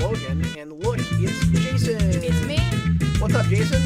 Logan, and look, it's Jason. It's me. What's up, Jason?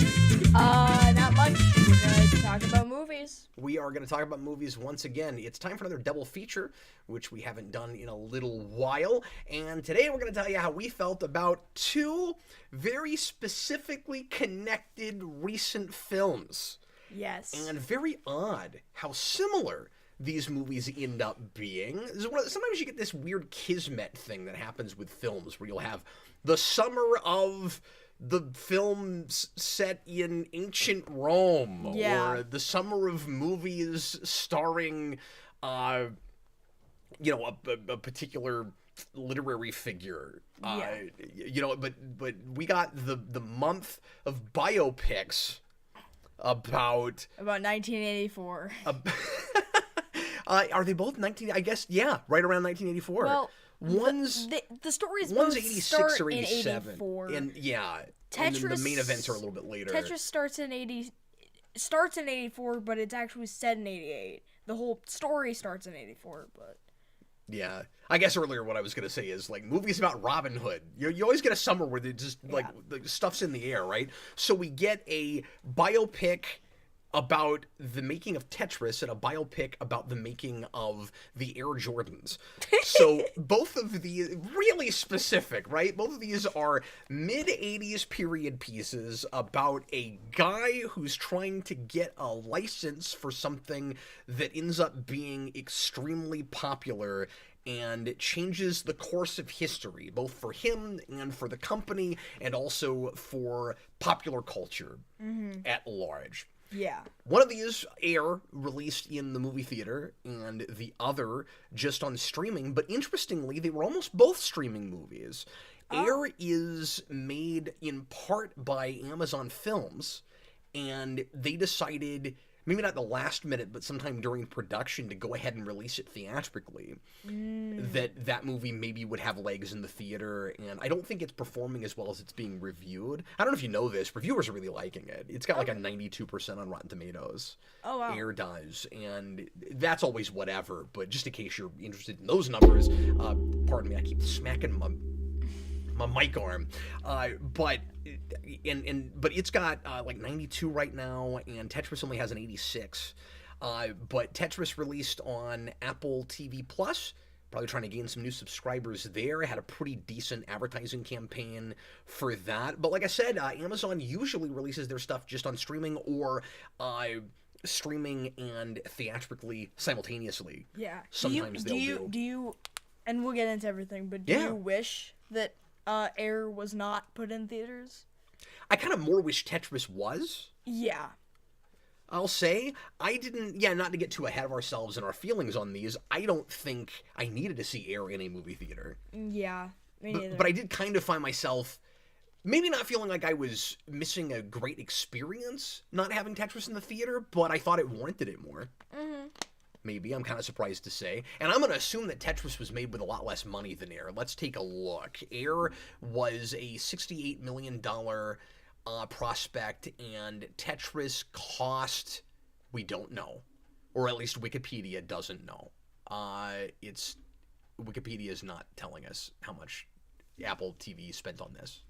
Not much. We're gonna talk about movies. We are going to talk about movies once again. It's time for another double feature, which we haven't done in a little while. And today we're going to tell you how we felt about two very specifically connected recent films. Yes. And very odd how similar these movies end up being. Sometimes you get this weird kismet thing that happens with films where you'll have the summer of the films set in ancient Rome, or the summer of movies starring, a particular literary figure. But we got the month of biopics about 1984. Are they both 19? I guess, yeah, right around 1984. Well, one's the stories one's both 86 start or 87, in 84. and yeah, Tetris, and then the main events are a little bit later. Tetris starts in 84, but it's actually set in 88. The whole story starts in 84, but yeah, I guess earlier what I was gonna say is like movies about Robin Hood. You always get a summer where they just like the stuff's in the air, right? So we get a biopic about the making of Tetris and a biopic about the making of the Air Jordans. So both of these, really specific, right? Both of these are mid-80s period pieces about a guy who's trying to get a license for something that ends up being extremely popular and it changes the course of history, both for him and for the company, and also for popular culture at large. yeah. One of these, Air, released in the movie theater, and the other just on streaming. But interestingly, they were almost both streaming movies. Air is made in part by Amazon Films, and they decided, maybe not the last minute, but sometime during production, to go ahead and release it theatrically. That movie maybe would have legs in the theater, and I don't think it's performing as well as it's being reviewed. I don't know if you know this, reviewers are really liking it. It's got like a 92% on Rotten Tomatoes. Oh, wow. Air does, and that's always whatever, but just in case you're interested in those numbers, pardon me, I keep smacking my mic arm, but it's got like 92 right now, and Tetris only has an 86. But Tetris released on Apple TV Plus, probably trying to gain some new subscribers there. Had a pretty decent advertising campaign for that. But like I said, Amazon usually releases their stuff just on streaming or streaming and theatrically simultaneously. Yeah. Sometimes do you, and we'll get into everything, but do you wish that Air was not put in theaters? I kind of more wish Tetris was. Yeah. I'll say, I didn't, not to get too ahead of ourselves and our feelings on these, I don't think I needed to see Air in a movie theater. Yeah, me neither. But I did kind of find myself maybe not feeling like I was missing a great experience not having Tetris in the theater, but I thought it warranted it more. Maybe. I'm kind of surprised to say. And I'm going to assume that Tetris was made with a lot less money than Air. Let's take a look. Air was a $68 million prospect, and Tetris cost, we don't know. Or at least Wikipedia doesn't know. Wikipedia is not telling us how much Apple TV spent on this.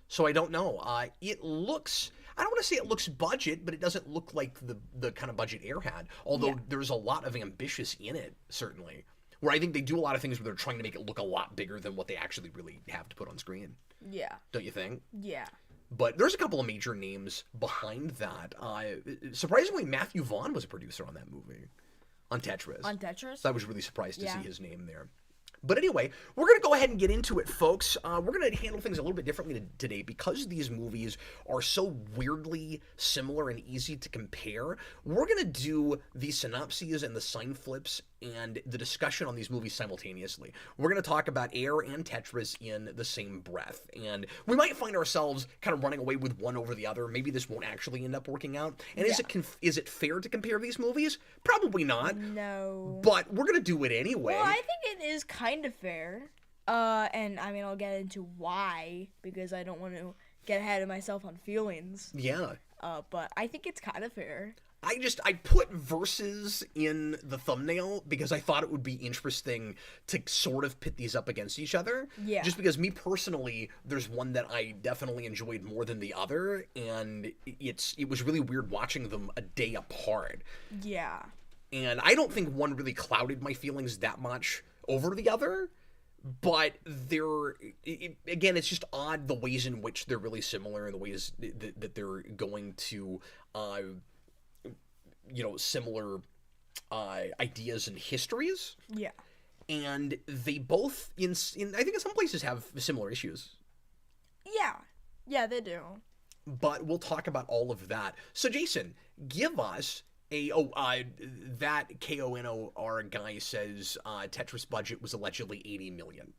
So I don't know. It looks, I don't want to say it looks budget, but it doesn't look like the kind of budget Air had. Although there's a lot of ambitious in it, certainly. Where I think they do a lot of things where they're trying to make it look a lot bigger than what they actually really have to put on screen. Yeah. Don't you think? Yeah. But there's a couple of major names behind that. Surprisingly, Matthew Vaughn was a producer on that movie. On Tetris. On Tetris? So I was really surprised to see his name there. But anyway, we're going to go ahead and get into it, folks. We're going to handle things a little bit differently today because these movies are so weirdly similar and easy to compare. We're going to do the synopses and the sign flips and the discussion on these movies simultaneously. We're going to talk about Air and Tetris in the same breath. And we might find ourselves kind of running away with one over the other. Maybe this won't actually end up working out. And is it fair to compare these movies? Probably not. No. But we're going to do it anyway. Well, I think it is kind of fair. And I mean, I'll get into why, because I don't want to get ahead of myself on feelings. Yeah. But I think it's kind of fair. I put verses in the thumbnail because I thought it would be interesting to sort of pit these up against each other. Yeah. Just because me personally, there's one that I definitely enjoyed more than the other, and it was really weird watching them a day apart. Yeah. And I don't think one really clouded my feelings that much over the other. But again, it's just odd the ways in which they're really similar and the ways that they're going to, similar ideas and histories. Yeah. And they both, in I think in some places, have similar issues. Yeah. Yeah, they do. But we'll talk about all of that. So, Jason, give us that KONOR guy says Tetris budget was allegedly $80 million.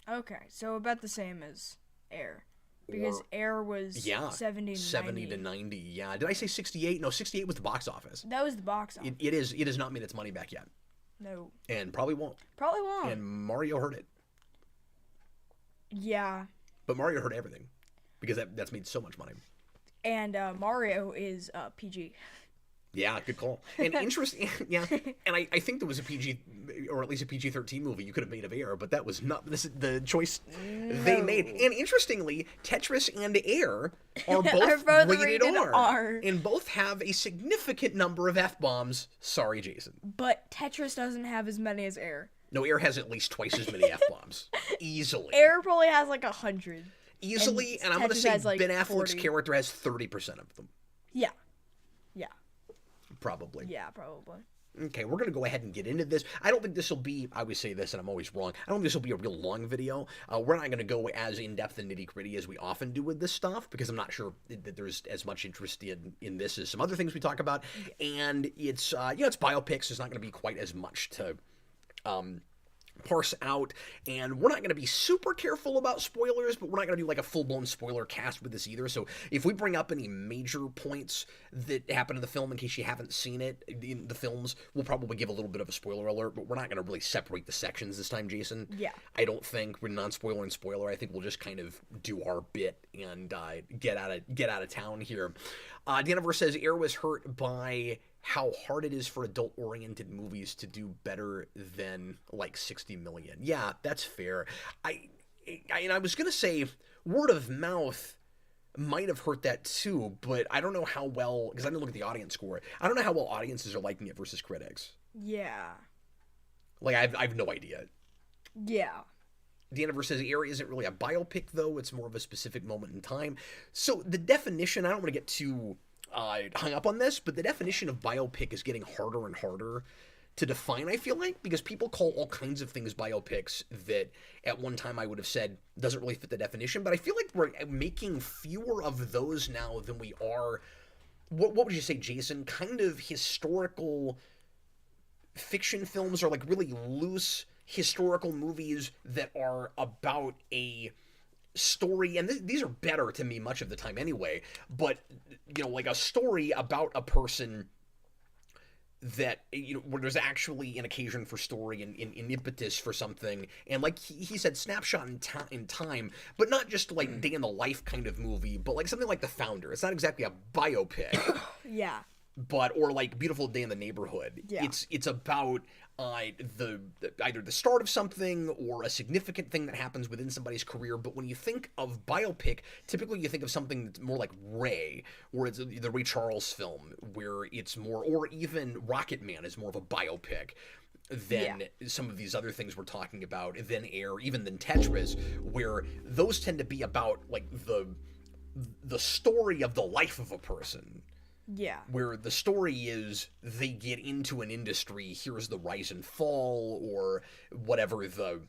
Okay, so about the same as Air. Because Air was 70 to 90. Yeah. Did I say 68? No, 68 was the box office. That was the box office. It has not made its money back yet. No. And probably won't. Probably won't. And Mario heard it. Yeah. But Mario heard everything. Because that's made so much money. And Mario is PG. Yeah, good call. And interesting, yeah. And I think there was a PG, or at least a PG-13 movie you could have made of Air, but that was not the choice they made. And interestingly, Tetris and Air are both rated R, and both have a significant number of F-bombs. Sorry, Jason. But Tetris doesn't have as many as Air. No, Air has at least twice as many F-bombs. Easily. Air probably has like 100. Easily, and I'm going to say like Ben Affleck's 40. character has 30% of them. Yeah. Yeah. Probably. Yeah, probably. Okay, we're going to go ahead and get into this. I don't think this will be, I always say this and I'm always wrong, I don't think this will be a real long video. We're not going to go as in-depth and nitty-gritty as we often do with this stuff, because I'm not sure that there's as much interest in this as some other things we talk about. And it's, it's biopics, there's not going to be quite as much to parse out, and we're not going to be super careful about spoilers, but we're not going to do like a full-blown spoiler cast with this either. So if we bring up any major points that happen in the film, in case you haven't seen it in the films, we'll probably give a little bit of a spoiler alert, but we're not going to really separate the sections this time, Jason. Yeah. I don't think we're non-spoiler and spoiler. I think we'll just kind of do our bit and get out of town here. Daniver says Air was hurt by how hard it is for adult-oriented movies to do better than like 60 million. Yeah, that's fair. I was gonna say word of mouth might have hurt that too, but I don't know how well, because I didn't look at the audience score. I don't know how well audiences are liking it versus critics. Yeah. Like I've no idea. Yeah. Daniver says Air isn't really a biopic though; it's more of a specific moment in time. So the definition, I don't want to get too hung up on this, but the definition of biopic is getting harder and harder to define, I feel like, because people call all kinds of things biopics that at one time I would have said doesn't really fit the definition, but I feel like we're making fewer of those now than we are, what would you say, Jason, kind of historical fiction films, or like really loose historical movies that are about a story, and these are better to me much of the time anyway, but like a story about a person that where there's actually an occasion for story and impetus for something, and like he said, snapshot in time, but not just like day in the life kind of movie, but like something like The Founder. It's not exactly a biopic. Yeah. But or like Beautiful Day in the Neighborhood. Yeah. It's about either the start of something or a significant thing that happens within somebody's career. But when you think of biopic, typically you think of something that's more like Ray, or it's the Ray Charles film, where it's more, or even Rocket Man is more of a biopic than some of these other things we're talking about, than Air, even than Tetris, where those tend to be about like the story of the life of a person. Yeah. Where the story is they get into an industry, here's the rise and fall, or whatever the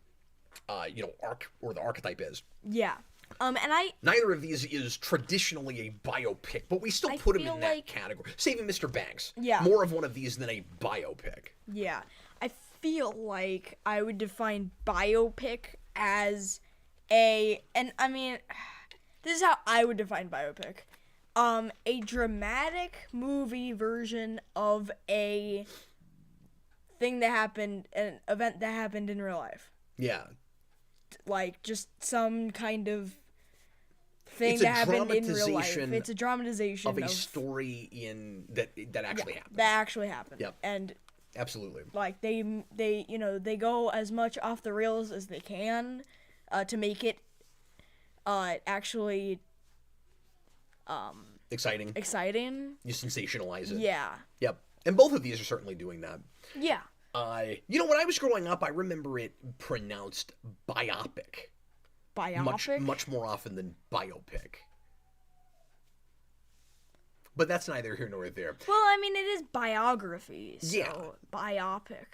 arc or the archetype is. Yeah. And neither of these is traditionally a biopic, but we still put them in that category. Saving Mr. Banks. Yeah. More of one of these than a biopic. Yeah. I feel like I would define biopic as this is how I would define biopic. A dramatic movie version of a thing that happened, an event that happened in real life. Yeah. Like, just some kind of thing it's a that happened in real life. dramatization It's a dramatization of a story that actually happened. That actually happened. Yep. And Absolutely. like they go as much off the rails as they can to make it actually Exciting. exciting. You sensationalize it. Yeah. Yep. And both of these are certainly doing that. Yeah. When I was growing up, I remember it pronounced biopic. Biopic. Much more often than biopic. But that's neither here nor there. Well, I mean, it is biography, so Yeah. biopic.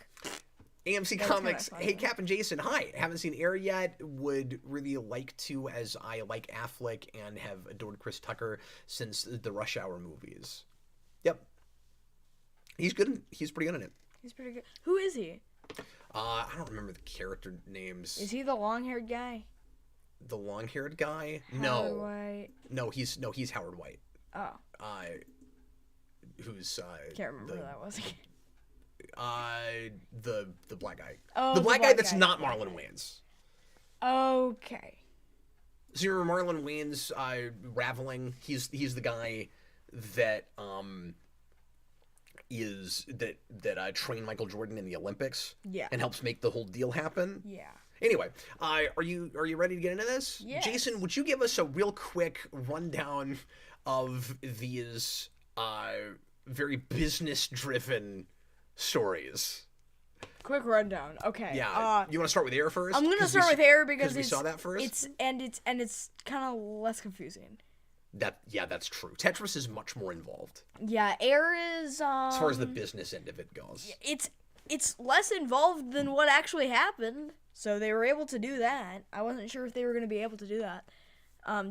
AMC That's Comics, kinda funny. hey Cap and Jason, hi. Haven't seen Air yet. Would really like to, as I like Affleck and have adored Chris Tucker since the Rush Hour movies. Yep. He's good. He's pretty good in it. He's pretty good. Who is he? I don't remember the character names. Is he the long-haired guy? The long-haired guy? Howard White. No, he's Howard White. Oh, Who's can't remember who that was. the black guy. Oh, the black guy that's not Marlon Wayans. Okay. So you remember Marlon Wayans Raveling? He's the guy that trained Michael Jordan in the Olympics. Yeah. And helps make the whole deal happen. Yeah. Anyway, are you ready to get into this? Yeah. Jason, would you give us a real quick rundown of these very business-driven stories? Quick rundown. Okay. Yeah. You want to start with Air first? I'm gonna start with Air because we saw that first. It's kind of less confusing. That's true. Tetris is much more involved Yeah, Air is as far as the business end of it goes. It's less involved than what actually happened, so they were able to do that. I wasn't sure if they were gonna be able to do that.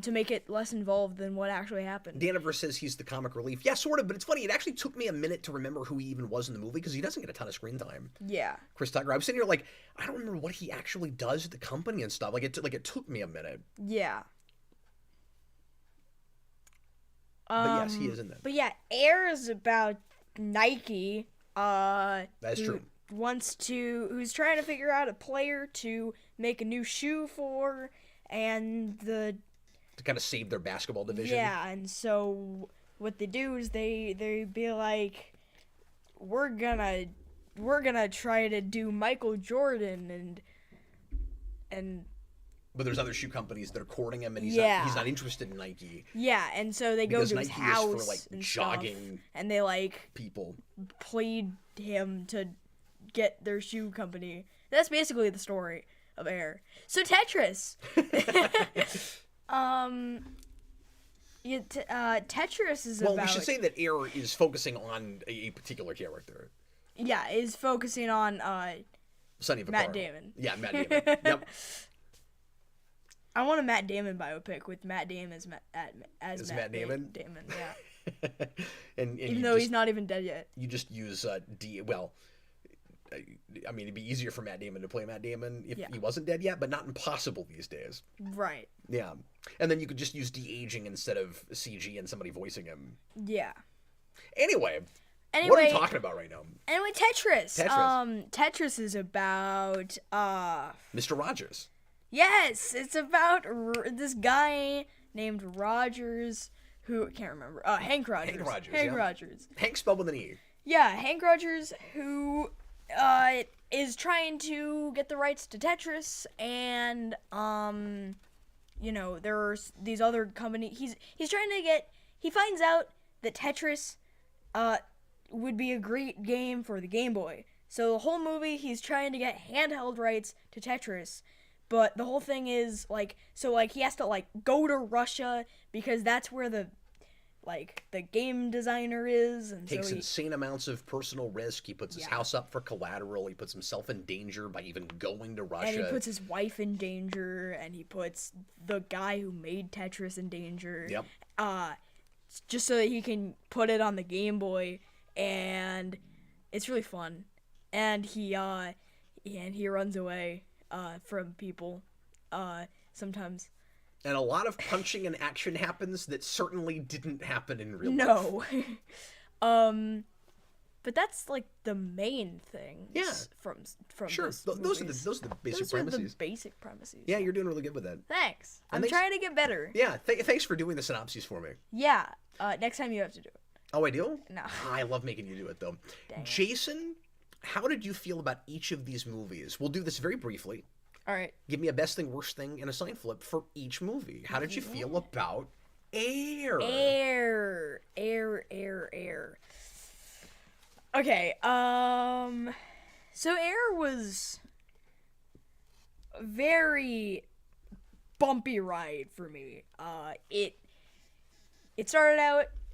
To make it less involved than what actually happened. Daniver says he's the comic relief. Yeah, sort of, but it's funny. It actually took me a minute to remember who he even was in the movie because he doesn't get a ton of screen time. Yeah. Chris Tucker. I was sitting here like, I don't remember what he actually does at the company and stuff. It took me a minute. Yeah. But yes, he is in that. But yeah, Air is about Nike. That's true. Who's trying to figure out a player to make a new shoe for, and to kind of save their basketball division. Yeah, and so what they do is they be like, we're gonna try to do Michael Jordan and. But there's other shoe companies that are courting him, and he's not interested in Nike. Yeah, and so they go to Nike his house is for, and jogging stuff, and they people plead him to get their shoe company. That's basically the story of Air. So Tetris. Tetris is about. Well, we should say that Air is focusing on a particular character. Yeah, is focusing on Sonny Vaccaro. Matt Damon. Yeah, Matt Damon. Yep. I want a Matt Damon biopic with Matt Damon as Matt Damon. Damon, yeah. and even though he's not even dead yet. You just use Well, I mean, it'd be easier for Matt Damon to play Matt Damon if he wasn't dead yet, but not impossible these days. Right. Yeah, and then you could just use de-aging instead of CG and somebody voicing him. Yeah. Anyway, what are we talking about right now? Anyway, Tetris. Tetris is about Mr. Rogers. Yes, it's about this guy named Rogers, who I can't remember. Hank Rogers. Hank Rogers. Hank spelled with an E. Yeah, Hank Rogers, who is trying to get the rights to Tetris, and there's these other companies. He's trying to get. He finds out that Tetris would be a great game for the Game Boy. So the whole movie, he's trying to get handheld rights to Tetris. But the whole thing is, he has to, go to Russia because that's where the game designer is. And Takes so insane amounts of personal risk. He puts his house up for collateral. He puts himself in danger by even going to Russia. And he puts his wife in danger, and he puts the guy who made Tetris in danger. Yep. Just so that he can put it on the Game Boy, and it's really fun. And he runs away from people sometimes. And a lot of punching and action happens that certainly didn't happen in real life. No. But that's like the main thing. Yeah. From Sure. this Those are movies. the basic Those are premises. the basic premises. Yeah, you're doing really good with that. Thanks. I'm thanks- trying to get better. Yeah, thanks for doing the synopses for me. Yeah. Next time you have to do it. Oh, I do? No. I love making you do it, though. Dang it. Jason, how did you feel about each of these movies? We'll do this very briefly. All right. Give me a best thing, worst thing, and a sign flip for each movie. How did you feel about Air? Air. Okay. So Air was a very bumpy ride for me. It started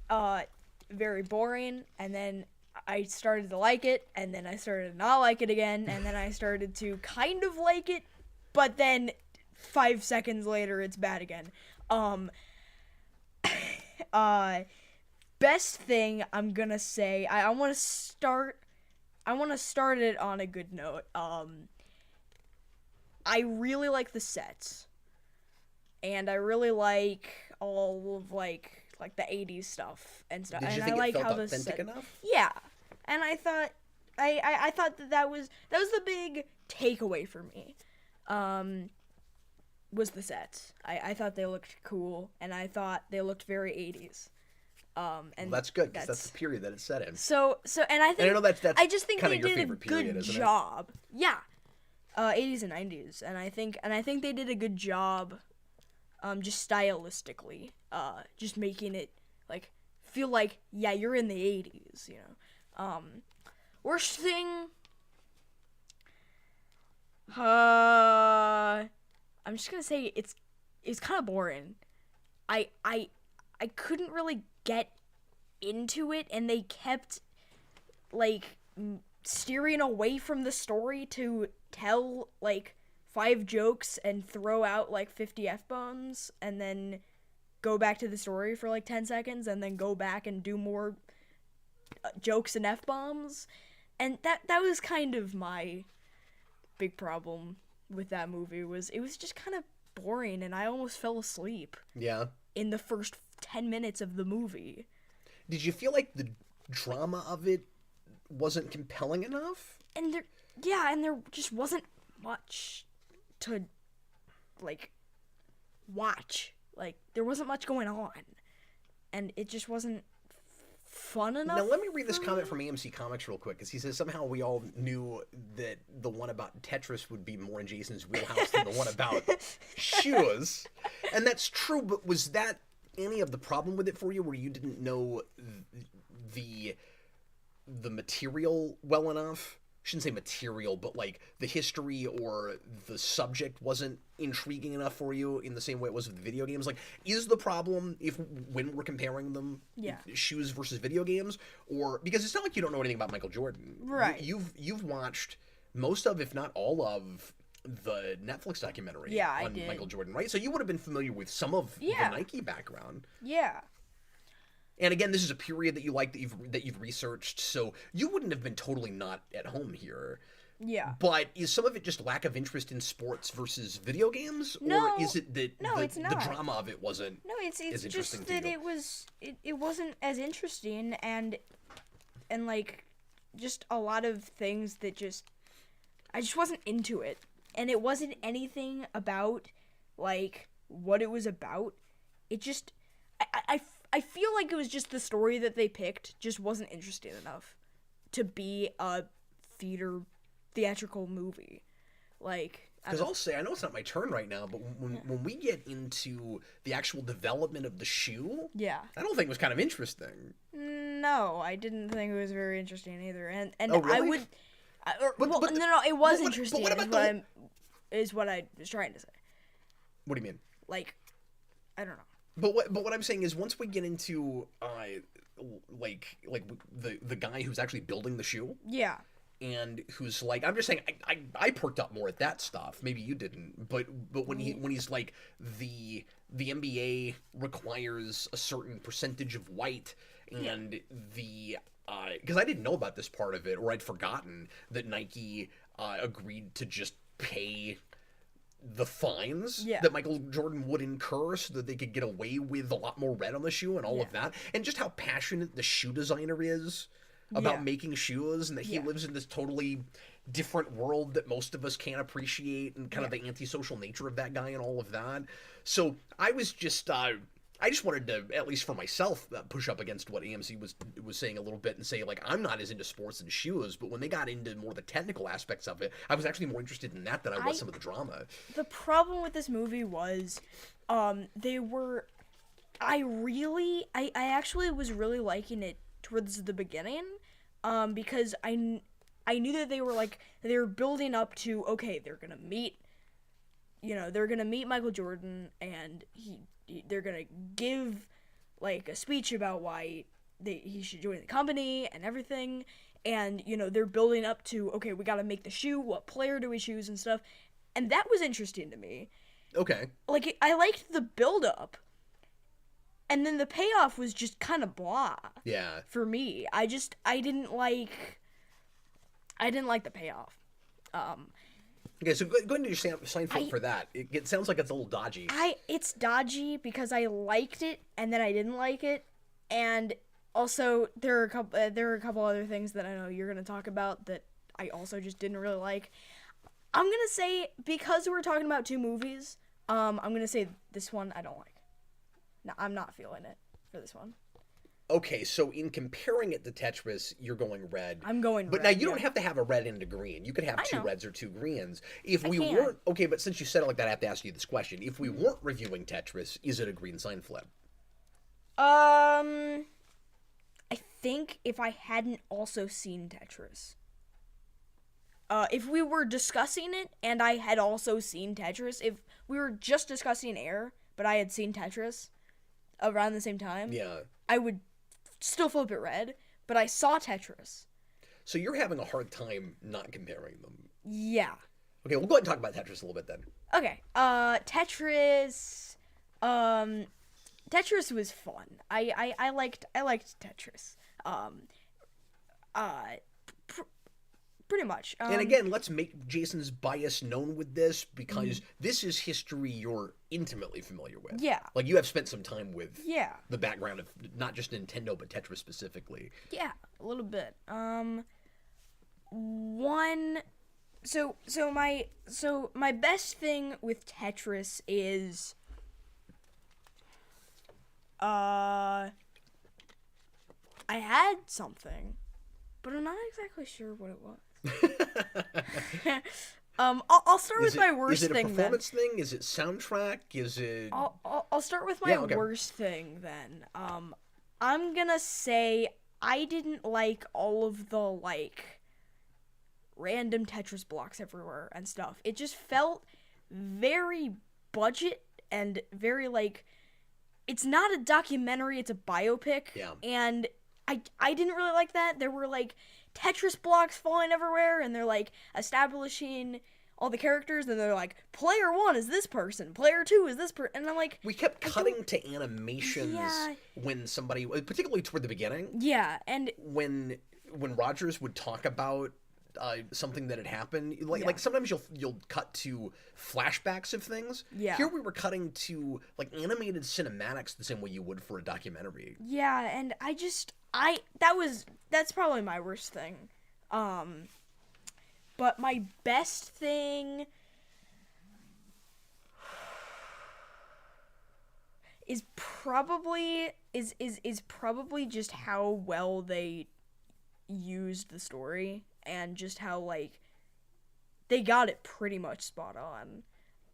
out very boring, and then I started to like it, and then I started to not like it again, and then I started to kind of like it, but then 5 seconds later it's bad again. Best thing I'm gonna say, I want to start it on a good note. I really like the sets, and I really like all of like the 80s stuff and stuff. Did you and think I like it how felt the authentic set, enough? yeah, and I thought I thought that was the big takeaway for me. Was the sets. I thought they looked cool, and I thought they looked very 80s. And Well, that's good, because that's the period that it's set in. so, and I think And I know that's I just think kinda they your did a favorite period, good isn't it? job. Yeah, 80s and 90s, and I think they did a good job, just stylistically, just making it like feel like you're in the 80s, you know. Worst thing, I'm just gonna say it's kind of boring. I couldn't really get into it, and they kept like steering away from the story to tell like 5 jokes and throw out like 50 F-bombs, and then go back to the story for like 10 seconds, and then go back and do more jokes and F-bombs. And that was kind of my big problem with that movie. It was just kind of boring, and I almost fell asleep Yeah. in the first 10 minutes of the movie. Did you feel like the drama of it wasn't compelling enough? And there just wasn't much to like watch. Like there wasn't much going on, and it just wasn't fun enough. Now let me read this comment from AMC Comics real quick, because he says somehow we all knew that the one about Tetris would be more in Jason's wheelhouse than the one about shoes. And that's true, but was that any of the problem with it for you, where you didn't know the material well enough? I shouldn't say material, but like the history or the subject wasn't intriguing enough for you in the same way it was with video games. Like, is the problem when we're comparing them, shoes versus video games, or because it's not like you don't know anything about Michael Jordan, right? You've watched most of, if not all of, the Netflix documentary on Michael Jordan, right? So you would have been familiar with some of the Nike background. Yeah. And again, this is a period that you like, that you've researched, so you wouldn't have been totally not at home here. Yeah. But is some of it just lack of interest in sports versus video games, No, or is it that it's not. the drama of it wasn't? No, it's interesting just to that you? it wasn't as interesting, and like just a lot of things that I just wasn't into it, and it wasn't anything about like what it was about. It just I feel like it was just the story that they picked just wasn't interesting enough to be a theatrical movie. Like, because I'll say, I know it's not my turn right now, but when we get into the actual development of the shoe, I don't think it was kind of interesting. No, I didn't think it was very interesting either, and oh, really? I would. No, it was interesting. What is what I was trying to say. What do you mean? Like, I don't know. But what I'm saying is, once we get into like the guy who's actually building the shoe, and who's like, I'm just saying, I perked up more at that stuff. Maybe you didn't, but when he's like, the NBA requires a certain percentage of white, and because I didn't know about this part of it, or I'd forgotten that Nike agreed to just pay the fines that Michael Jordan would incur so that they could get away with a lot more red on the shoe and all of that, and just how passionate the shoe designer is about Yeah. making shoes, and that he Yeah. lives in this totally different world that most of us can't appreciate, and kind of the antisocial nature of that guy and all of that. So I was just I just wanted to, at least for myself, push up against what AMC was saying a little bit and say, like, I'm not as into sports and shoes, but when they got into more the technical aspects of it, I was actually more interested in that than I was some of the drama. The problem with this movie was, they were, I actually was really liking it towards the beginning, because I knew that they were building up to, okay, they're gonna meet, they're gonna meet Michael Jordan, and they're gonna give like a speech about why he should join the company and everything, and they're building up to, okay, we gotta make the shoe, what player do we choose and stuff, and that was interesting to me. Okay. Like, I liked the build up, and then the payoff was just kind of blah. Yeah. For me, I didn't like the payoff. Okay, so go into your Seinfeld for that. It sounds like it's a little dodgy. It's dodgy because I liked it and then I didn't like it, and also there are a couple other things that I know you're gonna talk about that I also just didn't really like. I'm gonna say, because we're talking about two movies, I'm gonna say this one I don't like. No, I'm not feeling it for this one. Okay, so in comparing it to Tetris, you're going red. I'm going But red, now you don't yeah. have to have a red and a green. You could have two know. reds or two greens. If we can. weren't okay, but since you said it like that, I have to ask you this question. If we weren't reviewing Tetris, is it a green sign flip? I think if I hadn't also seen Tetris. If we were discussing it and I had also seen Tetris, if we were just discussing Air, but I had seen Tetris around the same time, Yeah. I would still flip it red, but I saw Tetris. So you're having a hard time not comparing them. Yeah. Okay, we'll go ahead and talk about Tetris a little bit then. Okay. Tetris. Tetris was fun. I liked Tetris. Pretty much. And again, let's make Jason's bias known with this, because this is history you're intimately familiar with. Yeah. Like, you have spent some time with Yeah. the background of not just Nintendo, but Tetris specifically. Yeah, a little bit. My best thing with Tetris is I had something, but I'm not exactly sure what it was. I'll start with my worst thing. Is it a performance thing? Is it soundtrack? Is it? I'll start with my worst thing then. I'm gonna say I didn't like all of the random Tetris blocks everywhere and stuff. It just felt very budget and very it's not a documentary, it's a biopic. Yeah. And I didn't really like that. There were Tetris blocks falling everywhere, and they're establishing all the characters, and they're player 1 is this person, player 2 is this person, and I'm we kept cutting to animations when somebody, particularly toward the beginning. Yeah, and when Rogers would talk about something that had happened, like sometimes you'll cut to flashbacks of things. Yeah. Here we were cutting to animated cinematics the same way you would for a documentary. Yeah, and that's probably my worst thing. But my best thing is probably just how well they used the story, and just how they got it pretty much spot on.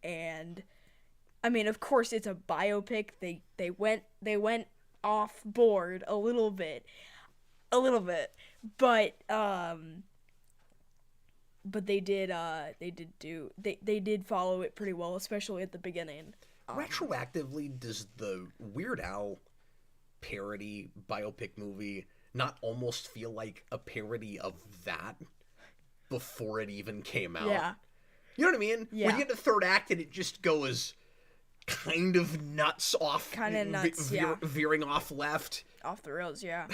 And I mean, of course it's a biopic. They went off board a little bit, but they did follow it pretty well, especially at the beginning. Retroactively, does the Weird Al parody biopic movie not almost feel like a parody of that before it even came out? Yeah. You know what I mean? Yeah. When you get to the third act and it just goes kind of nuts off. Kind of nuts, veering off left. Off the rails, yeah.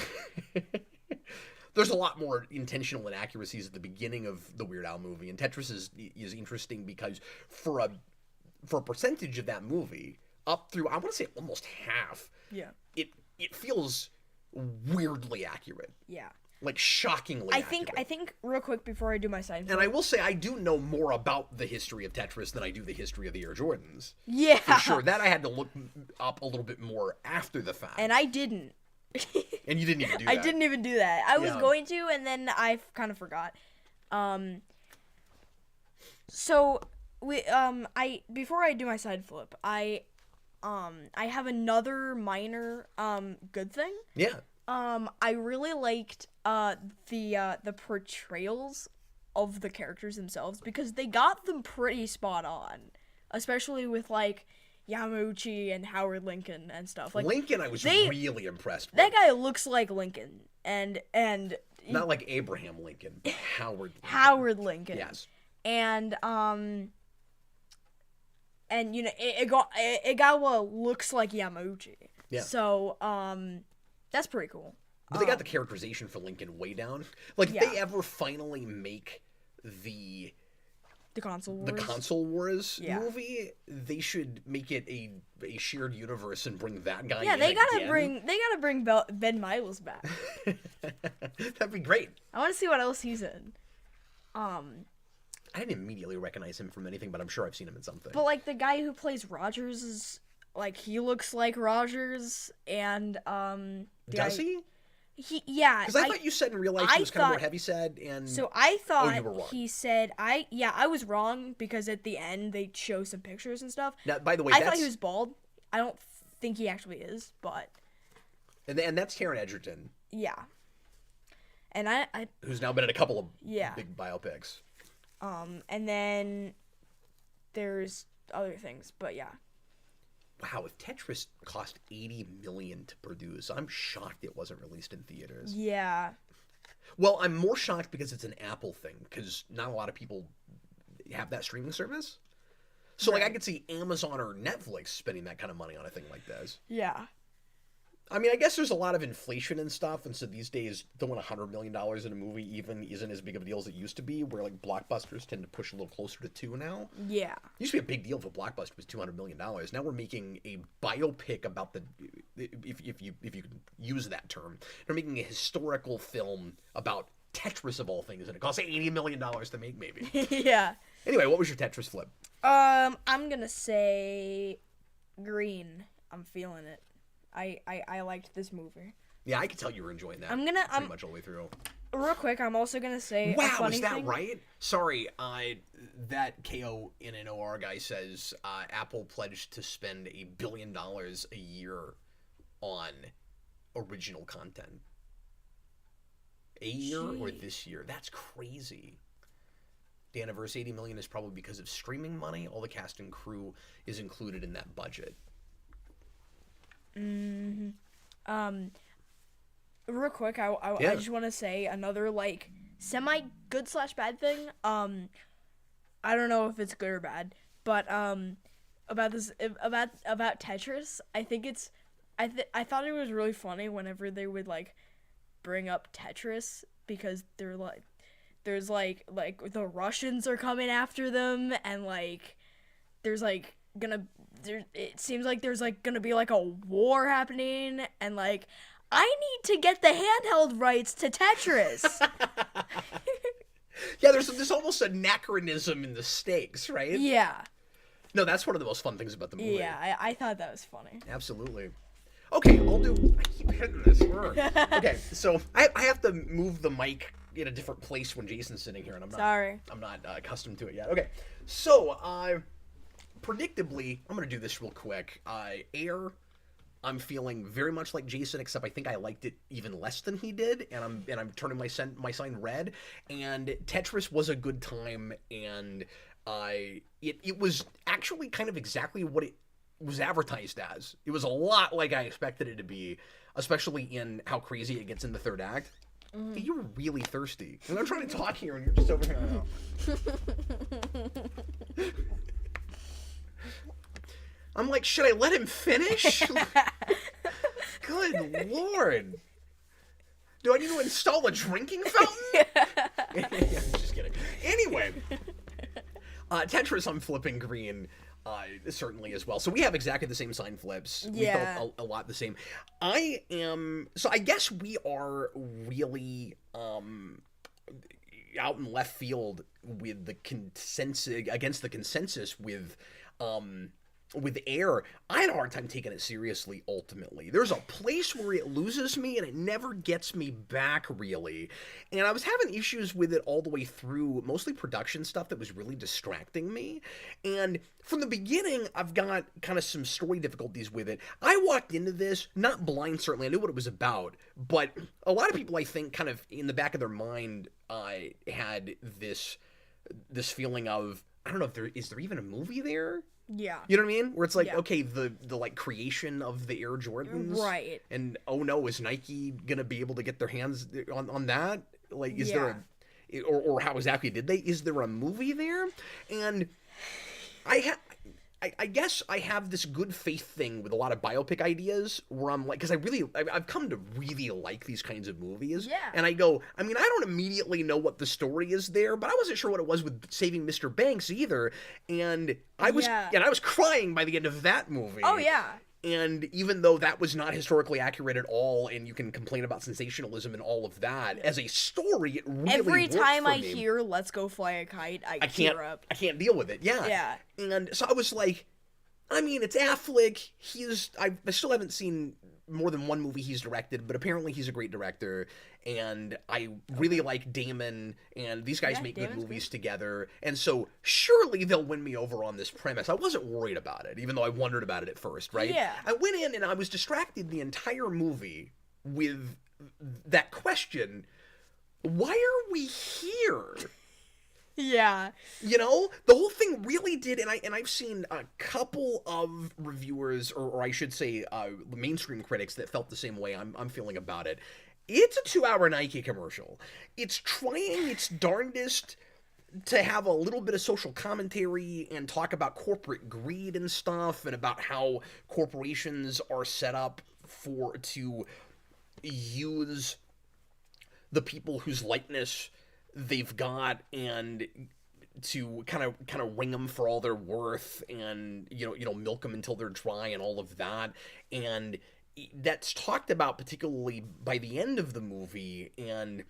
There's a lot more intentional inaccuracies at the beginning of the Weird Al movie, and Tetris is interesting because for a percentage of that movie, up through, I want to say almost half, Yeah. it feels weirdly accurate. Yeah. like shockingly. I think real quick before I do my side. And I will say I do know more about the history of Tetris than I do the history of the Air Jordans. Yeah, for sure. That I had to look up a little bit more after the fact. And I didn't. And you didn't even do that. I didn't even do that. I was going to, and then I kind of forgot. So before I do my side flip, I have another minor good thing. Yeah. I really liked the portrayals of the characters themselves because they got them pretty spot on, especially with like Yamauchi and Howard Lincoln and stuff. Like Lincoln, I was really impressed with. That guy looks like Lincoln, and not like Abraham Lincoln, but Howard Lincoln. Howard Lincoln. Yes. And you know, Egawa looks like Yamauchi. Yeah. So that's pretty cool. But they got the characterization for Lincoln way down. Like, if they ever finally make the Console Wars movie, they should make it a shared universe and bring that guy in. Yeah, they gotta bring Ben Miles back. That'd be great. I want to see what else he's in. I didn't immediately recognize him from anything, but I'm sure I've seen him in something. But like the guy who plays Rogers is like he looks like Rogers, and does he? Yeah, because I thought you said in real life he was kind of more heavyset, and so I thought you were wrong. He said I was wrong because at the end they show some pictures and stuff. Now, by the way, I thought he was bald. I don't think he actually is, but and that's Taron Egerton. Yeah, and I who's now been in a couple of big biopics. And then there's other things, but yeah. Wow, if Tetris cost $80 million to produce, I'm shocked it wasn't released in theaters. Yeah. Well, I'm more shocked because it's an Apple thing, because not a lot of people have that streaming service. So, like, I could see Amazon or Netflix spending that kind of money on a thing like this. Yeah. I mean, I guess there's a lot of inflation and stuff, and so these days, throwing $100 million in a movie even isn't as big of a deal as it used to be, where, like, blockbusters tend to push a little closer to $2 now. Yeah. It used to be a big deal if a blockbuster was $200 million. Now we're making a biopic about if you can use that term, we're making a historical film about Tetris of all things, and it costs $80 million to make, maybe. Yeah. Anyway, what was your Tetris flip? I'm gonna say green. I'm feeling it. I liked this movie. Yeah, I could tell you were enjoying that. Pretty much all the way through. Real quick, I'm also gonna say. Wow, a funny is that thing. right? Sorry, that KO in an OR guy says Apple pledged to spend $1 billion a year on original content. A year or this year? That's crazy. Daniverse, $80 million is probably because of streaming money. All the cast and crew is included in that budget. Mm-hmm. Real quick, I just want to say another like semi good / bad thing. I don't know if it's good or bad, but about Tetris, I think it's I thought it was really funny whenever they would like bring up Tetris because they're like there's like the Russians are coming after them and like there's like it seems like there's like gonna be like a war happening and like I need to get the handheld rights to Tetris. Yeah, there's almost anachronism in the stakes, right? Yeah. No, that's one of the most fun things about the movie. Yeah, I thought that was funny. Absolutely. Okay, I keep hitting this. Okay, so I have to move the mic in a different place when Jason's sitting here, and I'm not accustomed to it yet. Okay, so predictably, I'm gonna do this real quick. Air, I'm feeling very much like Jason, except I think I liked it even less than he did, and I'm turning my sign red. And Tetris was a good time, and it was actually kind of exactly what it was advertised as. It was a lot like I expected it to be, especially in how crazy it gets in the third act. Mm. You're really thirsty. And I'm trying to talk here, and you're just over here. I'm like, should I let him finish? Good Lord. Do I need to install a drinking fountain? I'm just kidding. Anyway, Tetris, I'm flipping green. certainly as well. So we have exactly the same sign flips. Yeah. We felt a lot the same. So I guess we are really out in left field with the consensus against the consensus with Air. I had a hard time taking it seriously, ultimately. There's a place where it loses me, and it never gets me back, really. And I was having issues with it all the way through, mostly production stuff that was really distracting me. And from the beginning, I've got kind of some story difficulties with it. I walked into this, not blind, certainly. I knew what it was about. But a lot of people, I think, kind of in the back of their mind, had this feeling of, I don't know, is there even a movie there? Yeah. You know what I mean? Where it's like, Yeah. okay, the like creation of the Air Jordans, Right. And oh no, is Nike gonna be able to get their hands on that? Like, is there or how exactly did they? Is there a movie there? And I guess I have this good faith thing with a lot of biopic ideas where I'm like, because I've come to really like these kinds of movies. Yeah. And I go, I mean, I don't immediately know what the story is there, but I wasn't sure what it was with Saving Mr. Banks either. And I was crying by the end of that movie. Oh, yeah. And even though that was not historically accurate at all, and you can complain about sensationalism and all of that, as a story, it really Every worked time for I me. hear "Let's Go Fly a Kite," I can't tear up. I can't deal with it. Yeah. Yeah. And so I was like, I mean, it's Affleck. I still haven't seen more than one movie he's directed, but apparently he's a great director, and I really like Damon, and these guys make Damon's good movies together, and so surely they'll win me over on this premise. I wasn't worried about it, even though I wondered about it at first, right? Yeah. I went in and I was distracted the entire movie with that question, why are we here? Yeah. You know, the whole thing really did, and I've seen a couple of reviewers, or I should say, mainstream critics that felt the same way I'm feeling about it. It's a 2-hour Nike commercial. It's trying its darndest to have a little bit of social commentary and talk about corporate greed and stuff, and about how corporations are set up to use the people whose likeness they've got and to kind of wring them for all they're worth, and you know milk them until they're dry and all of that. And that's talked about particularly by the end of the movie. And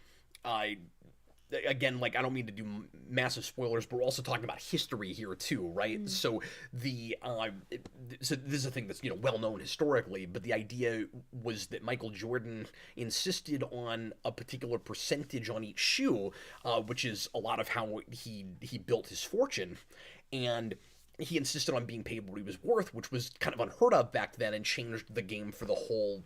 again, like, I don't mean to do massive spoilers, but we're also talking about history here too, right? So so this is a thing that's well known historically, but the idea was that Michael Jordan insisted on a particular percentage on each shoe, which is a lot of how he built his fortune, and he insisted on being paid what he was worth, which was kind of unheard of back then, and changed the game for the whole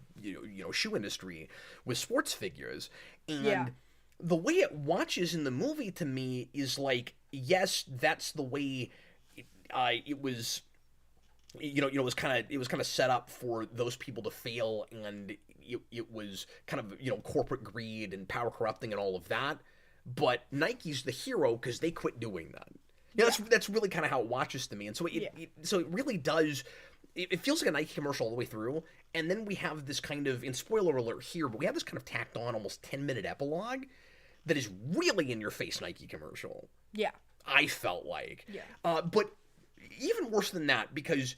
shoe industry with sports figures. And the way it watches in the movie to me is like, yes, that's the way it was. It was kind of set up for those people to fail, and it was kind of corporate greed and power corrupting and all of that. But Nike's the hero because they quit doing that. That's really kind of how it watches to me, and so it really does. It feels like a Nike commercial all the way through, and then we have this kind of, in spoiler alert here, but we have this kind of tacked on almost 10-minute epilogue that is really in your face Nike commercial. Yeah. I felt like. Yeah. But even worse than that, because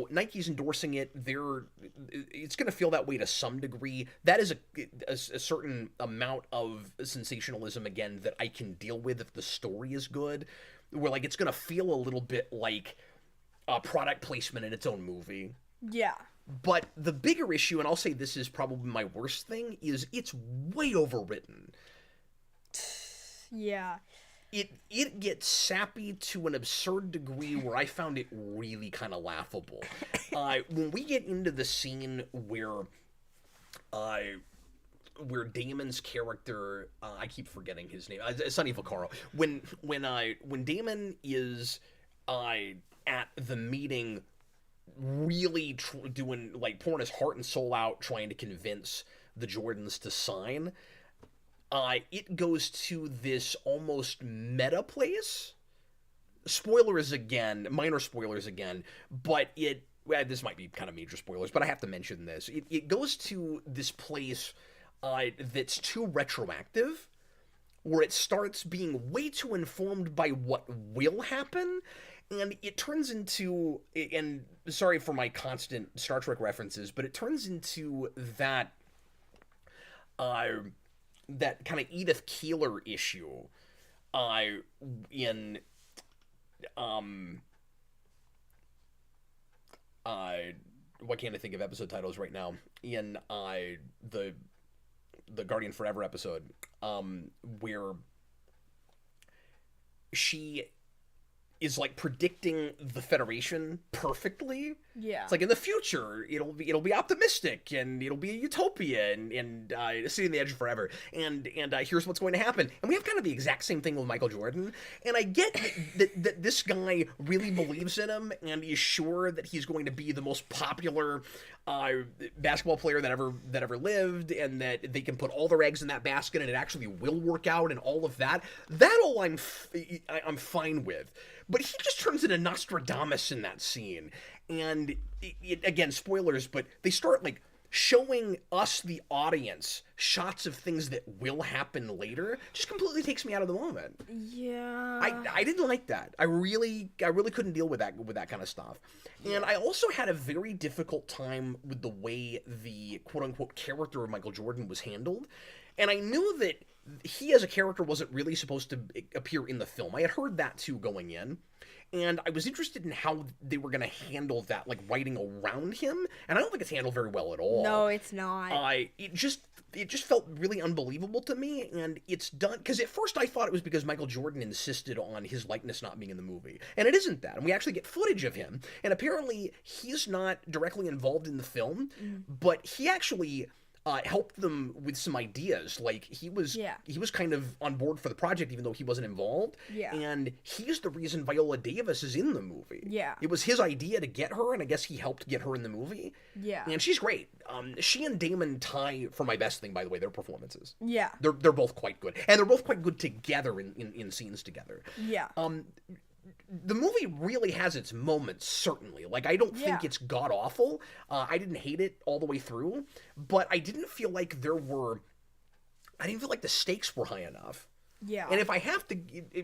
Nike's endorsing it, it's going to feel that way to some degree. That is a certain amount of sensationalism, again, that I can deal with if the story is good, where like it's going to feel a little bit like a product placement in its own movie. Yeah. But the bigger issue, and I'll say this is probably my worst thing, is it's way overwritten. Yeah. It gets sappy to an absurd degree where I found it really kind of laughable. When we get into the scene where Damon's character, I keep forgetting his name, Sonny Vaccaro. When Damon is at the meeting, really doing, like, pouring his heart and soul out, trying to convince the Jordans to sign. It goes to this almost meta place. Spoilers again, minor spoilers again, but this might be kind of major spoilers, but I have to mention this. It goes to this place that's too retroactive, where it starts being way too informed by what will happen, And it turns into, and sorry for my constant Star Trek references, but it turns into uh, that kind of Edith Keeler issue, uh, in, um, uh, what can't I think of episode titles right now? In, the Guardian Forever episode, where she is like predicting the Federation perfectly. Yeah. It's like in the future it'll be optimistic and it'll be a utopia and sitting on the edge of forever and here's what's going to happen. And we have kind of the exact same thing with Michael Jordan. And I get that this guy really believes in him and is sure that he's going to be the most popular basketball player that ever lived, and that they can put all their eggs in that basket and it actually will work out and all of that. That all I'm fine with. But he just turns into Nostradamus in that scene. And again, spoilers, but they start like showing us, the audience, shots of things that will happen later. Just completely takes me out of the moment. Yeah. I didn't like that. I really couldn't deal with that kind of stuff. And I also had a very difficult time with the way the quote unquote character of Michael Jordan was handled. And I knew that he as a character wasn't really supposed to appear in the film. I had heard that too going in. And I was interested in how they were going to handle that, like writing around him. And I don't think it's handled very well at all. No, it's not. It just felt really unbelievable to me. And it's done because at first I thought it was because Michael Jordan insisted on his likeness not being in the movie, and it isn't that. And we actually get footage of him, and apparently he's not directly involved in the film, but he actually helped them with some ideas. Like he was kind of on board for the project, even though he wasn't involved. Yeah. And he's the reason Viola Davis is in the movie. Yeah. It was his idea to get her, and I guess he helped get her in the movie. Yeah. And she's great. She and Damon tie for my best thing, by the way, their performances. Yeah. They're both quite good. And they're both quite good together in scenes together. Yeah. The movie really has its moments, certainly. Like, I don't think it's god-awful. I didn't hate it all the way through, but I didn't feel like the stakes were high enough. Yeah. And if I have to,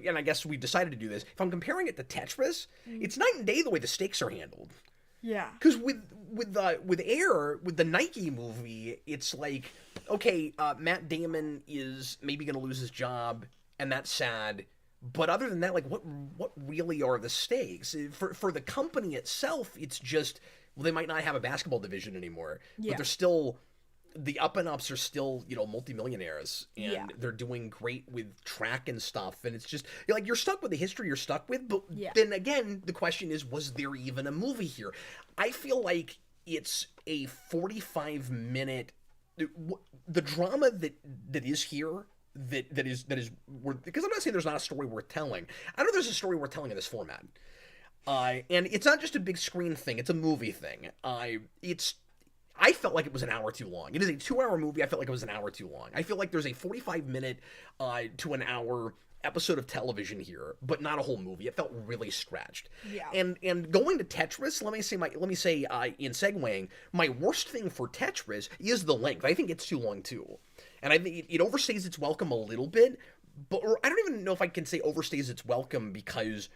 and I guess we decided to do this, if I'm comparing it to Tetris, it's night and day the way the stakes are handled. Yeah. Because with the Nike movie, it's like, okay, Matt Damon is maybe going to lose his job, and that's sad. But other than that, like, what really are the stakes? For the company itself, it's just, well, they might not have a basketball division anymore, but they're still, the up-and-ups are still, multimillionaires, and they're doing great with track and stuff, and it's just, you're stuck with the history you're stuck with, but then again, the question is, was there even a movie here? I feel like it's a 45-minute, the drama that is here, that is because I'm not saying there's not a story worth telling. I know there's a story worth telling in this format. And it's not just a big screen thing, it's a movie thing. I felt like it was an hour too long. It is a 2-hour movie. I felt like it was an hour too long. I feel like there's a 45-minute to an hour episode of television here, but not a whole movie. It felt really stretched. Yeah. And going to Tetris, let me say in segueing, my worst thing for Tetris is the length. I think it's too long too. And I think it overstays its welcome a little bit, or I don't even know if I can say overstays its welcome, because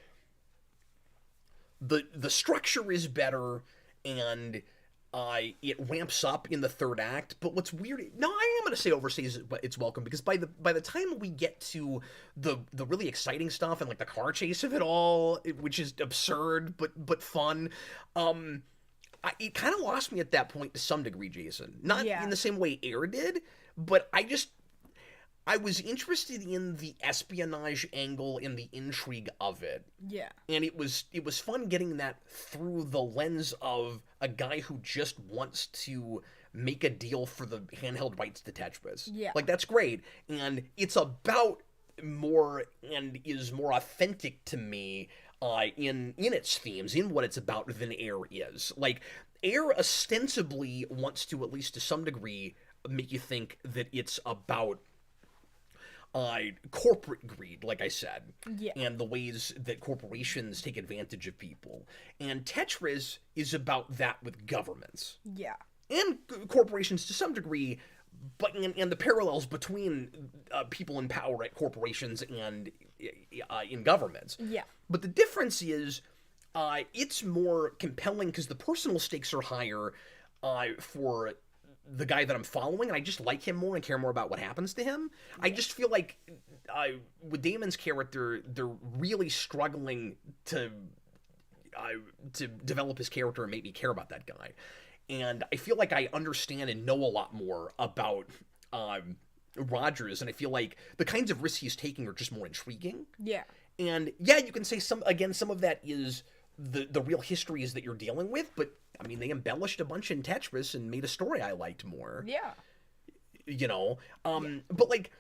the structure is better and it ramps up in the third act. But what's weird, no, I am going to say overstays its welcome, because by the time we get to the really exciting stuff and like the car chase of it all, which is absurd but fun, it kind of lost me at that point to some degree, Jason. Not in the same way Air did, but I was interested in the espionage angle and the intrigue of it. Yeah. And it was fun getting that through the lens of a guy who just wants to make a deal for the handheld rights to Tetris. Yeah. Like, that's great. And it's about more and is more authentic to me in its themes, in what it's about, than Air is. Like, Air ostensibly wants to, at least to some degree, make you think that it's about corporate greed, like I said, and the ways that corporations take advantage of people. And Tetris is about that with governments. Yeah. And corporations to some degree, but and the parallels between people in power at corporations and in governments. Yeah. But the difference is it's more compelling because the personal stakes are higher for the guy that I'm following, and I just like him more and care more about what happens to him. Yeah. I just feel like with Damon's character, they're really struggling to develop his character and make me care about that guy. And I feel like I understand and know a lot more about Rogers, and I feel like the kinds of risks he's taking are just more intriguing. Yeah. And yeah, you can say some of that is the real histories that you're dealing with, but I mean, they embellished a bunch in Tetris and made a story I liked more. Yeah. You know, but like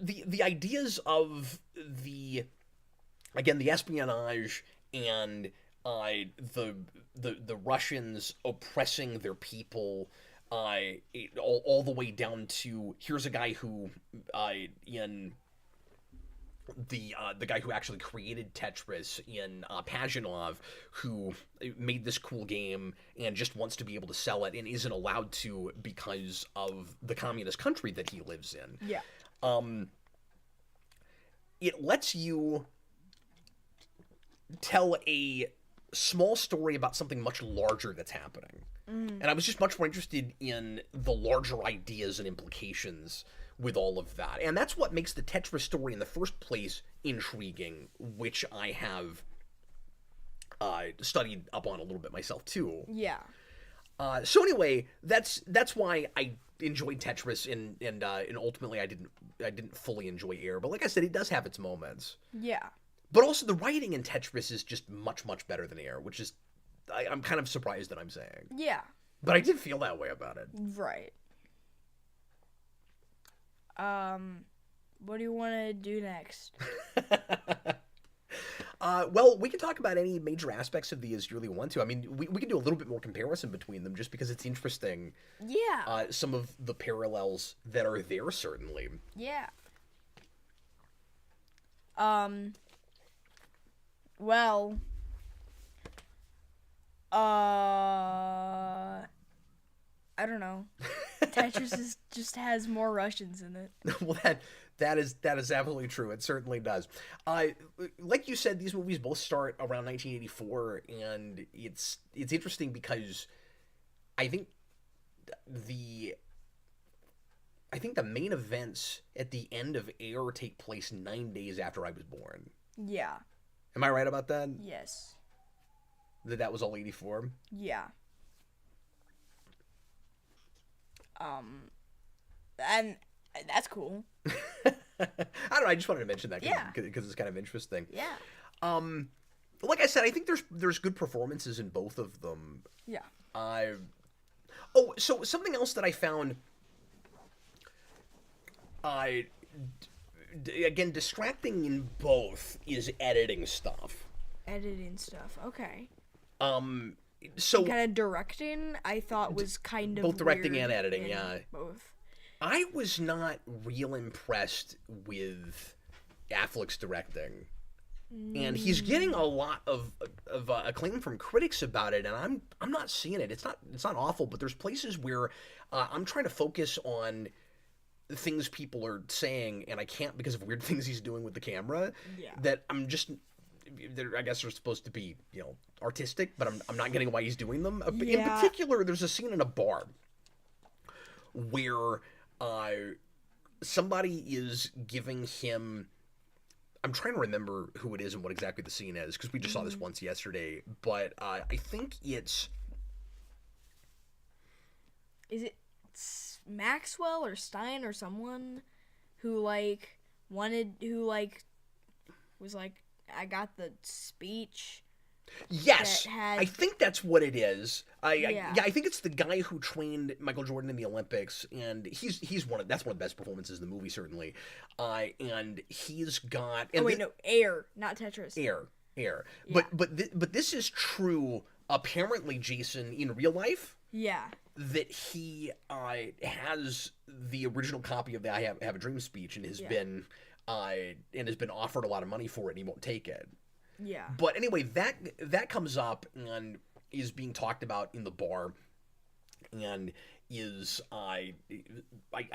the ideas of the espionage and the Russians oppressing their people, all the way down to here's a guy who in the guy who actually created Tetris in Pajinov, who made this cool game and just wants to be able to sell it and isn't allowed to because of the communist country that he lives in. Yeah. It lets you tell a small story about something much larger that's happening. And I was just much more interested in the larger ideas and implications with all of that. And that's what makes the Tetris story in the first place intriguing, which I have studied up on a little bit myself too. Yeah. So anyway, that's why I enjoyed Tetris, and ultimately I didn't fully enjoy Air. But like I said, it does have its moments. Yeah. But also the writing in Tetris is just much better than Air, which is I'm kind of surprised that I'm saying. Yeah. But I did feel that way about it. Right. What do you want to do next? Well, we can talk about any major aspects of these you really want to. I mean, we can do a little bit more comparison between them just because it's interesting. Yeah. Some of the parallels that are there, certainly. Yeah. Well, I don't know. Tetris just has more Russians in it. Well, that is absolutely true. It certainly does. Like you said, these movies both start around 1984, and it's interesting because I think the main events at the end of Air take place 9 days after I was born. Yeah. Am I right about that? Yes. That was all 84? Yeah. And that's cool. I don't know. I just wanted to mention that because Yeah. it's kind of interesting. Yeah. Like I said, I think there's good performances in both of them. Yeah. So something else that I found, again, distracting in both is editing stuff. Editing stuff. Okay. So kind of directing, I thought was kind of both directing weird and editing. Yeah. Both. I was not real impressed with Affleck's directing. And he's getting a lot of acclaim from critics about it, and I'm not seeing it. It's not awful, but there's places where I'm trying to focus on things people are saying, and I can't because of weird things he's doing with the camera. Yeah. That I'm just, I guess they're supposed to be artistic, but I'm not getting why he's doing them. Yeah. In particular, there's a scene in a bar where somebody is giving him. I'm trying to remember who it is and what exactly the scene is, because we just saw this once yesterday, but I think it's... Is it Maxwell or Stein or someone who, was like, I got the speech... Yes, I think that's what it is. Yeah. I think it's the guy who trained Michael Jordan in the Olympics, and that's one of the best performances in the movie, certainly. And he's got. And no, Air, not Tetris. Air. Yeah. But this is true. Apparently, Jason, in real life. Yeah. That he has the original copy of the "I Have a Dream" speech, and has been offered a lot of money for it, and he won't take it. Yeah. But anyway, that comes up and is being talked about in the bar, and is I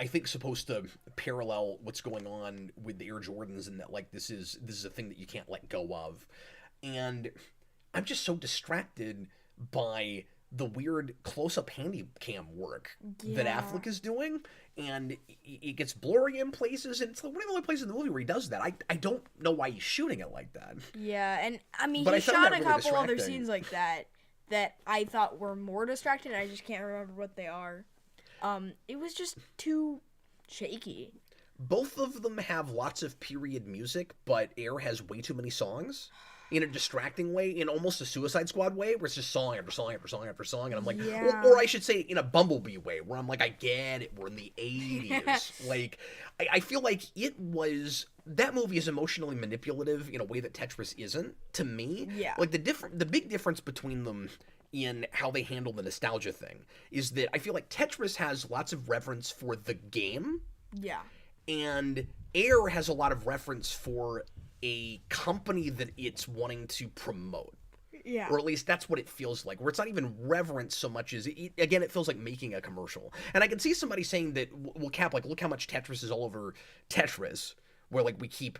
think supposed to parallel what's going on with the Air Jordans, and that this is a thing that you can't let go of. And I'm just so distracted by the weird close-up handy cam work that Yeah. Affleck is doing, and it gets blurry in places, and it's like one of the only places in the movie where he does that. I don't know why he's shooting it like that. Yeah, and I mean, But he I found shot that a really couple other distracting. scenes like that I thought were more distracting. I just can't remember what they are. It was just too shaky. Both of them have lots of period music, but Air has way too many songs in a distracting way, in almost a Suicide Squad way, where it's just song after song after song after song, and I'm like, Yeah. or I should say in a Bumblebee way, where I'm like, I get it, we're in the 80s. Like, I feel like that movie is emotionally manipulative in a way that Tetris isn't, to me. Yeah. Like, the big difference between them in how they handle the nostalgia thing is that I feel like Tetris has lots of reverence for the game, Yeah. and Air has a lot of reference for a company that it's wanting to promote. Yeah. Or at least that's what it feels like, where it's not even reverence so much as, again, it feels like making a commercial. And I can see somebody saying that, well, Cap, like, look how much Tetris is all over Tetris, where, like, we keep,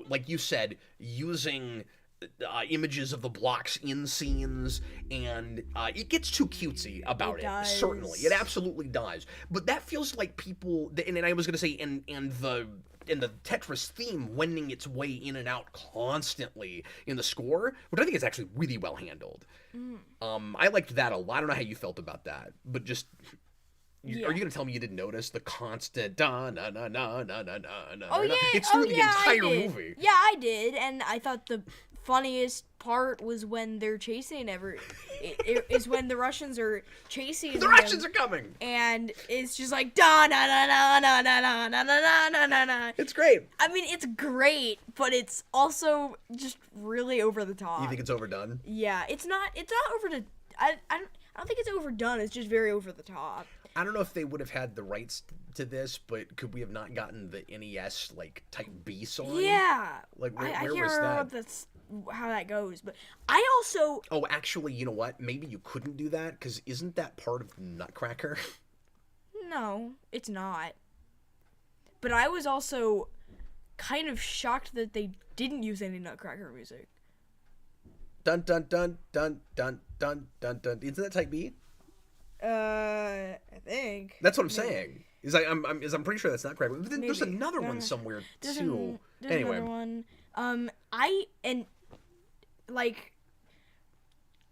like you said, using images of the blocks in scenes, and it gets too cutesy about It it. does. Certainly, it absolutely does. But that feels like people, and I was gonna say, and the Tetris theme wending its way in and out constantly in the score, which I think is actually really well handled. I liked that a lot. I don't know how you felt about that, but just. Yeah. Are you gonna tell me you didn't notice the constant da na na na na na na na? Oh yeah, it's through the I entire did. movie. Yeah, I did, and I thought the funniest part was when they're chasing is when the Russians are chasing The Russians are coming. and it's just like da na na na na na na na na na na na. It's great. I mean, it's great, but it's also just really over the top. You think it's overdone? Yeah, it's not over the. I don't think it's overdone. It's just very over the top. I don't know if they would have had the rights to this, but could we have not gotten the NES like Type B song? Yeah, Like where I can't was remember that? what that's how that goes, but I also Oh, actually, you know what? Maybe you couldn't do that because isn't that part of Nutcracker? no, it's not. But I was also kind of shocked that they didn't use any Nutcracker music. Dun dun dun dun dun dun dun dun. Isn't that Type B? I think That's what I'm saying. I'm pretty sure that's not correct. But then there's Maybe. another No, one no. somewhere There's too. there's Anyway, another one.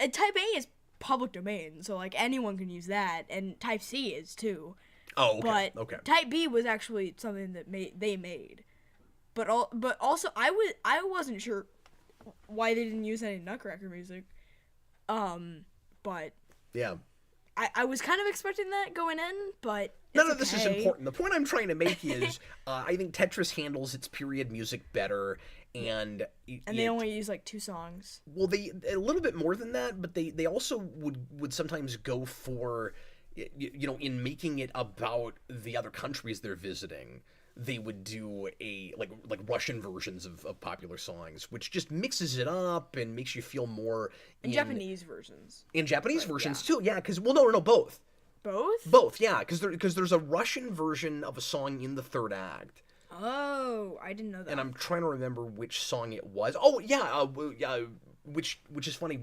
And Type A is public domain, so like anyone can use that, and Type C is too. oh okay, But okay. Type B was actually something that they made. But also I wasn't sure why they didn't use any Nutcracker music. But Yeah. I was kind of expecting that going in, but None it's of this is okay. important. The point I'm trying to make is I think Tetris handles its period music better, and And they only use like 2 songs. well, they a little bit more than that, but they also would sometimes go for, in making it about the other countries they're visiting. They would do a like Russian versions of popular songs, which just mixes it up and makes you feel more And Japanese versions. in Japanese versions too. Yeah, because no, both. Both? Yeah, because there's a Russian version of a song in the third act. Oh, I didn't know that. And I'm trying to remember which song it was. Oh yeah, which is funny.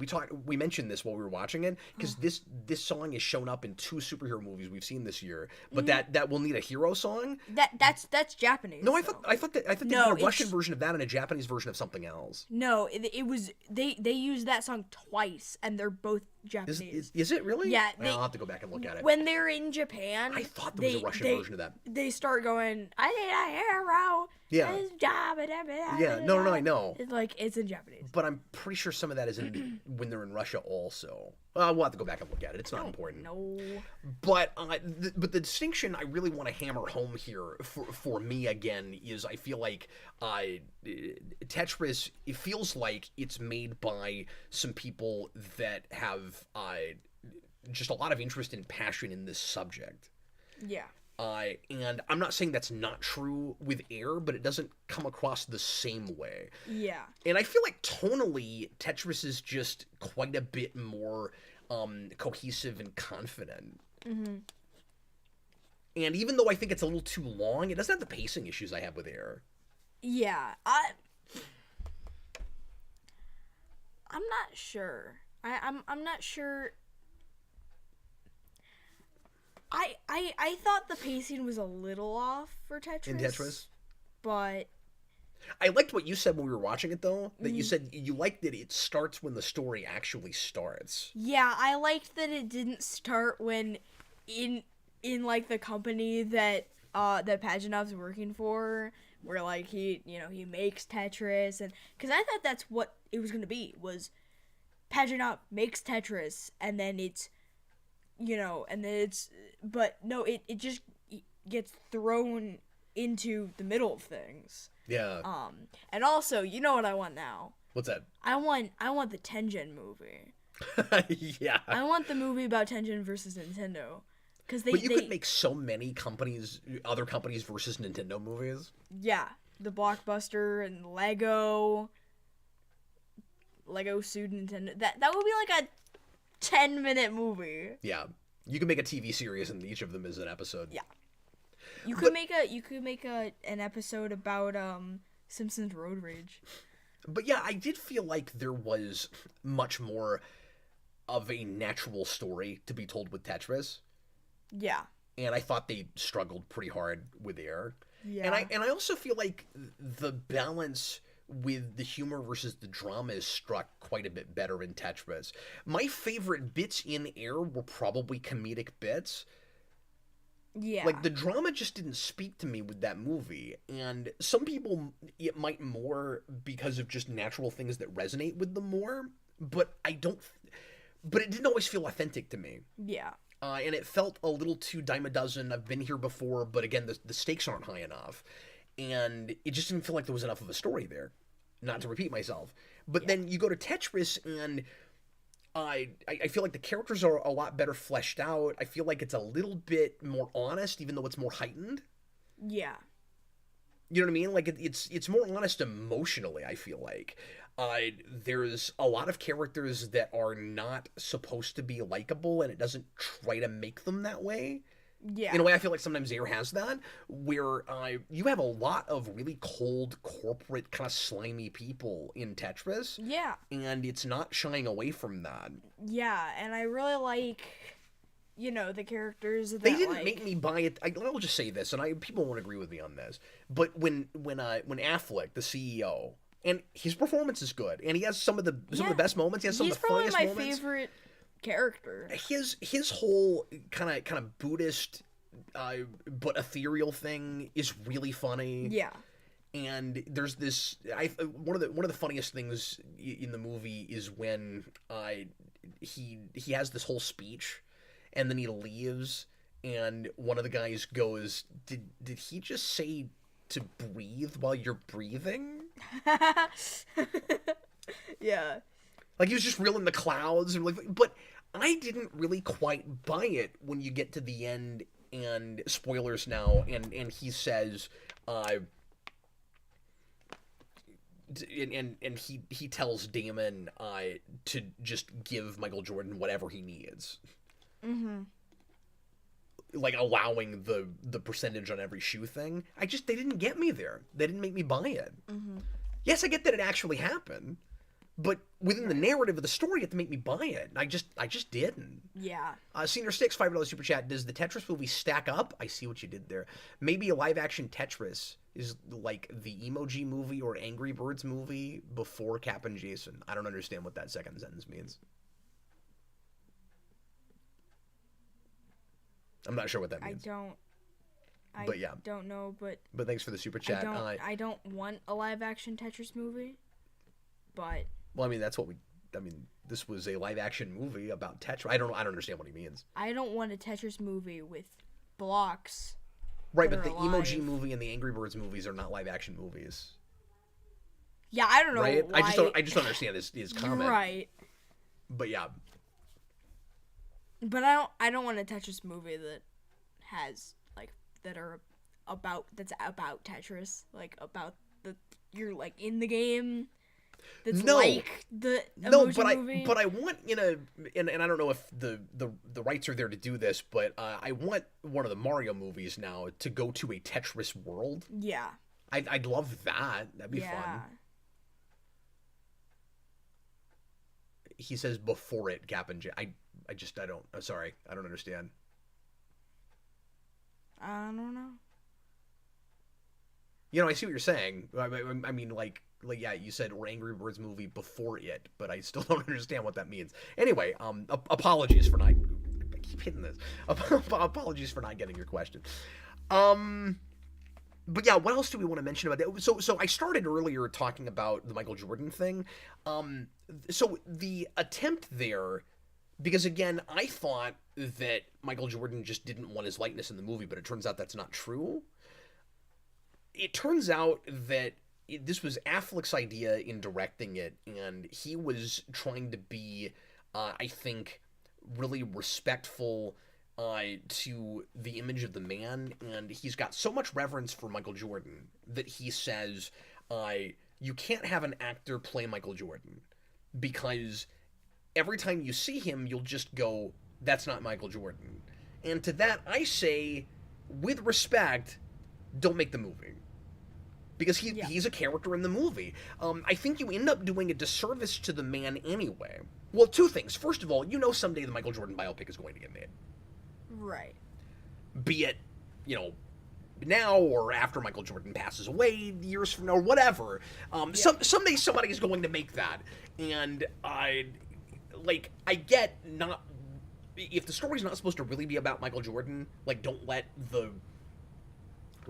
We mentioned this while we were watching it because this song has shown up in 2 superhero movies we've seen this year. But that will need a hero song. That's Japanese. No, I though. thought they had a Russian version of that and a Japanese version of something else. No, it was they used that song twice, and they're both Japanese. Is it really? Yeah, I'll have to go back and look at it. When they're in Japan, I thought there was a Russian version of that. They start going, "I need a hero." Yeah. Yeah. No, I know. It's like it's in Japanese. But I'm pretty sure some of that is in when they're in Russia also. We'll have to go back and look at it. It's not important. No. But the distinction I really want to hammer home here for me again is I feel like Tetris, it feels like it's made by some people that have just a lot of interest and passion in this subject. Yeah. And I'm not saying that's not true with Air, but it doesn't come across the same way. Yeah. And I feel like tonally, Tetris is just quite a bit more cohesive and confident. Mm-hmm. And even though I think it's a little too long, it doesn't have the pacing issues I have with Air. Yeah. I'm not sure. I'm not sure. I thought the pacing was a little off for Tetris. In Tetris? But I liked what you said when we were watching it, though. That you said you liked that it starts when the story actually starts. yeah, I liked that it didn't start when in like the company that that Paginov's working for, where like he makes Tetris, and because I thought that's what it was gonna be, was Paginov makes Tetris and then it's but no, it just gets thrown into the middle of things. Yeah. And also, you know what I want now? What's that? I want the Tengen movie. Yeah. I want the movie about Tengen versus Nintendo. But you could make so many other companies versus Nintendo movies. Yeah, the Blockbuster and Lego sued Nintendo. That would be like a 10-minute movie. Yeah, you could make a TV series, and each of them is an episode. Yeah, you could make an episode about Simpsons Road Rage. But yeah, I did feel like there was much more of a natural story to be told with Tetris. Yeah. And I thought they struggled pretty hard with Air. Yeah. And I also feel like the balance with the humor versus the drama is struck quite a bit better in Tetris. My favorite bits in Air were probably comedic bits. Yeah. Like, the drama just didn't speak to me with that movie. And some people, it might more because of just natural things that resonate with them more. But it didn't always feel authentic to me. Yeah. And it felt a little too dime a dozen. I've been here before, but again, the stakes aren't high enough. And it just didn't feel like there was enough of a story there. Not to repeat myself. But then you go to Tetris, and I feel like the characters are a lot better fleshed out. I feel like it's a little bit more honest, even though it's more heightened. Yeah. You know what I mean? Like, it's more honest emotionally, I feel like. There's a lot of characters that are not supposed to be likable, and it doesn't try to make them that way. Yeah. In a way, I feel like sometimes Air has that, where you have a lot of really cold, corporate, kind of slimy people in Tetris. Yeah. And it's not shying away from that. Yeah, and I really like, the characters that They didn't make me buy it. I'll just say this, and people won't agree with me on this, but when Affleck, the CEO, and his performance is good, and he has some of the best moments. He has some of the funniest moments. He's probably my favorite character. His whole kind of Buddhist, but ethereal thing is really funny. Yeah. And there's this. One of the funniest things in the movie is when he has this whole speech, and then he leaves, and one of the guys goes, "Did he just say to breathe while you're breathing?" Yeah. Like, he was just real in the clouds, and but I didn't really quite buy it when you get to the end, and spoilers now, and he says, and he tells Damon to just give Michael Jordan whatever he needs. Mm-hmm. Like, allowing the percentage on every shoe thing. They didn't get me there. They didn't make me buy it. Mm-hmm. Yes, I get that it actually happened, but within the narrative of the story, you have to make me buy it. I just didn't. Yeah. Senior Sticks, $5 super chat. Does the Tetris movie stack up? I see what you did there. Maybe a live action Tetris is like the Emoji movie or Angry Birds movie before Cap and Jason. I don't understand what that second sentence means. I'm not sure what that means. I don't know, but thanks for the super chat. I don't want a live action Tetris movie, but well, I mean, this was a live action movie about Tetris. I don't understand what he means. I don't want a Tetris movie with blocks. Right, but the Emoji movie and the Angry Birds movies are not live action movies. Yeah, I don't know. Right? Why. I just don't understand his comment. Right. But yeah. But I don't want a Tetris movie that has that's about Tetris, like about you're like in the game. That's like the emoji movie. But I want and I don't know if the rights are there to do this, but I want one of the Mario movies now to go to a Tetris world. Yeah. I'd love that. That'd be fun. he says before it, Cap and I don't. I'm sorry, I don't understand. I don't know. You know, I see what you're saying. I mean, like yeah, you said or Angry Birds movie before it, but I still don't understand what that means. Anyway, apologies for not. I keep hitting this. Apologies for not getting your question. But yeah, what else do we want to mention about that? So I started earlier talking about the Michael Jordan thing. So the attempt there, because again, I thought that Michael Jordan just didn't want his likeness in the movie, but it turns out that's not true. It turns out that this was Affleck's idea in directing it, and he was trying to be, I think, really respectful to the image of the man, and he's got so much reverence for Michael Jordan that he says, you can't have an actor play Michael Jordan, because every time you see him, you'll just go, that's not Michael Jordan. And to that, I say, with respect, don't make the movie. Because he's a character in the movie. I think you end up doing a disservice to the man anyway. Well, two things. First of all, you know someday the Michael Jordan biopic is going to get made. Right. Be it, now or after Michael Jordan passes away, years from now, or whatever. Someday somebody is going to make that. And I get not... If the story's not supposed to really be about Michael Jordan, don't let the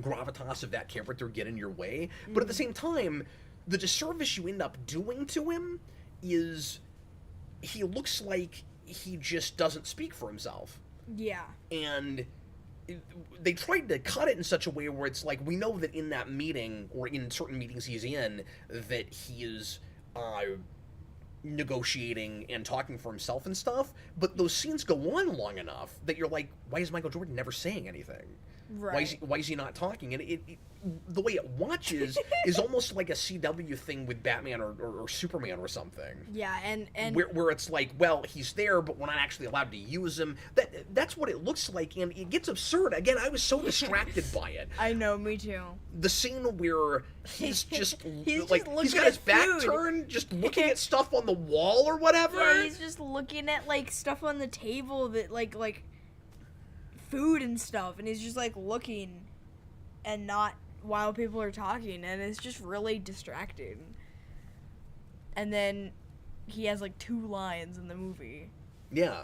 gravitas of that character get in your way. But at the same time, the disservice you end up doing to him is he looks like he just doesn't speak for himself. Yeah. And they tried to cut it in such a way where it's like, we know that in that meeting, or in certain meetings he's in, that he is negotiating and talking for himself and stuff, but those scenes go on long enough that you're like, why is Michael Jordan never saying anything? Right. Why is he not talking? And the way it watches is almost like a CW thing with Batman or Superman or something. Yeah, and where it's like, well, he's there, but we're not actually allowed to use him. That's what it looks like, and it gets absurd. Again, I was so distracted by it. I know, me too. The scene where he's just he's got his back turned, just looking at stuff on the wall or whatever. Yeah, he's just looking at stuff on the table that like food and stuff, and he's just looking and not while people are talking, and it's just really distracting. And then he has 2 lines in the movie. Yeah.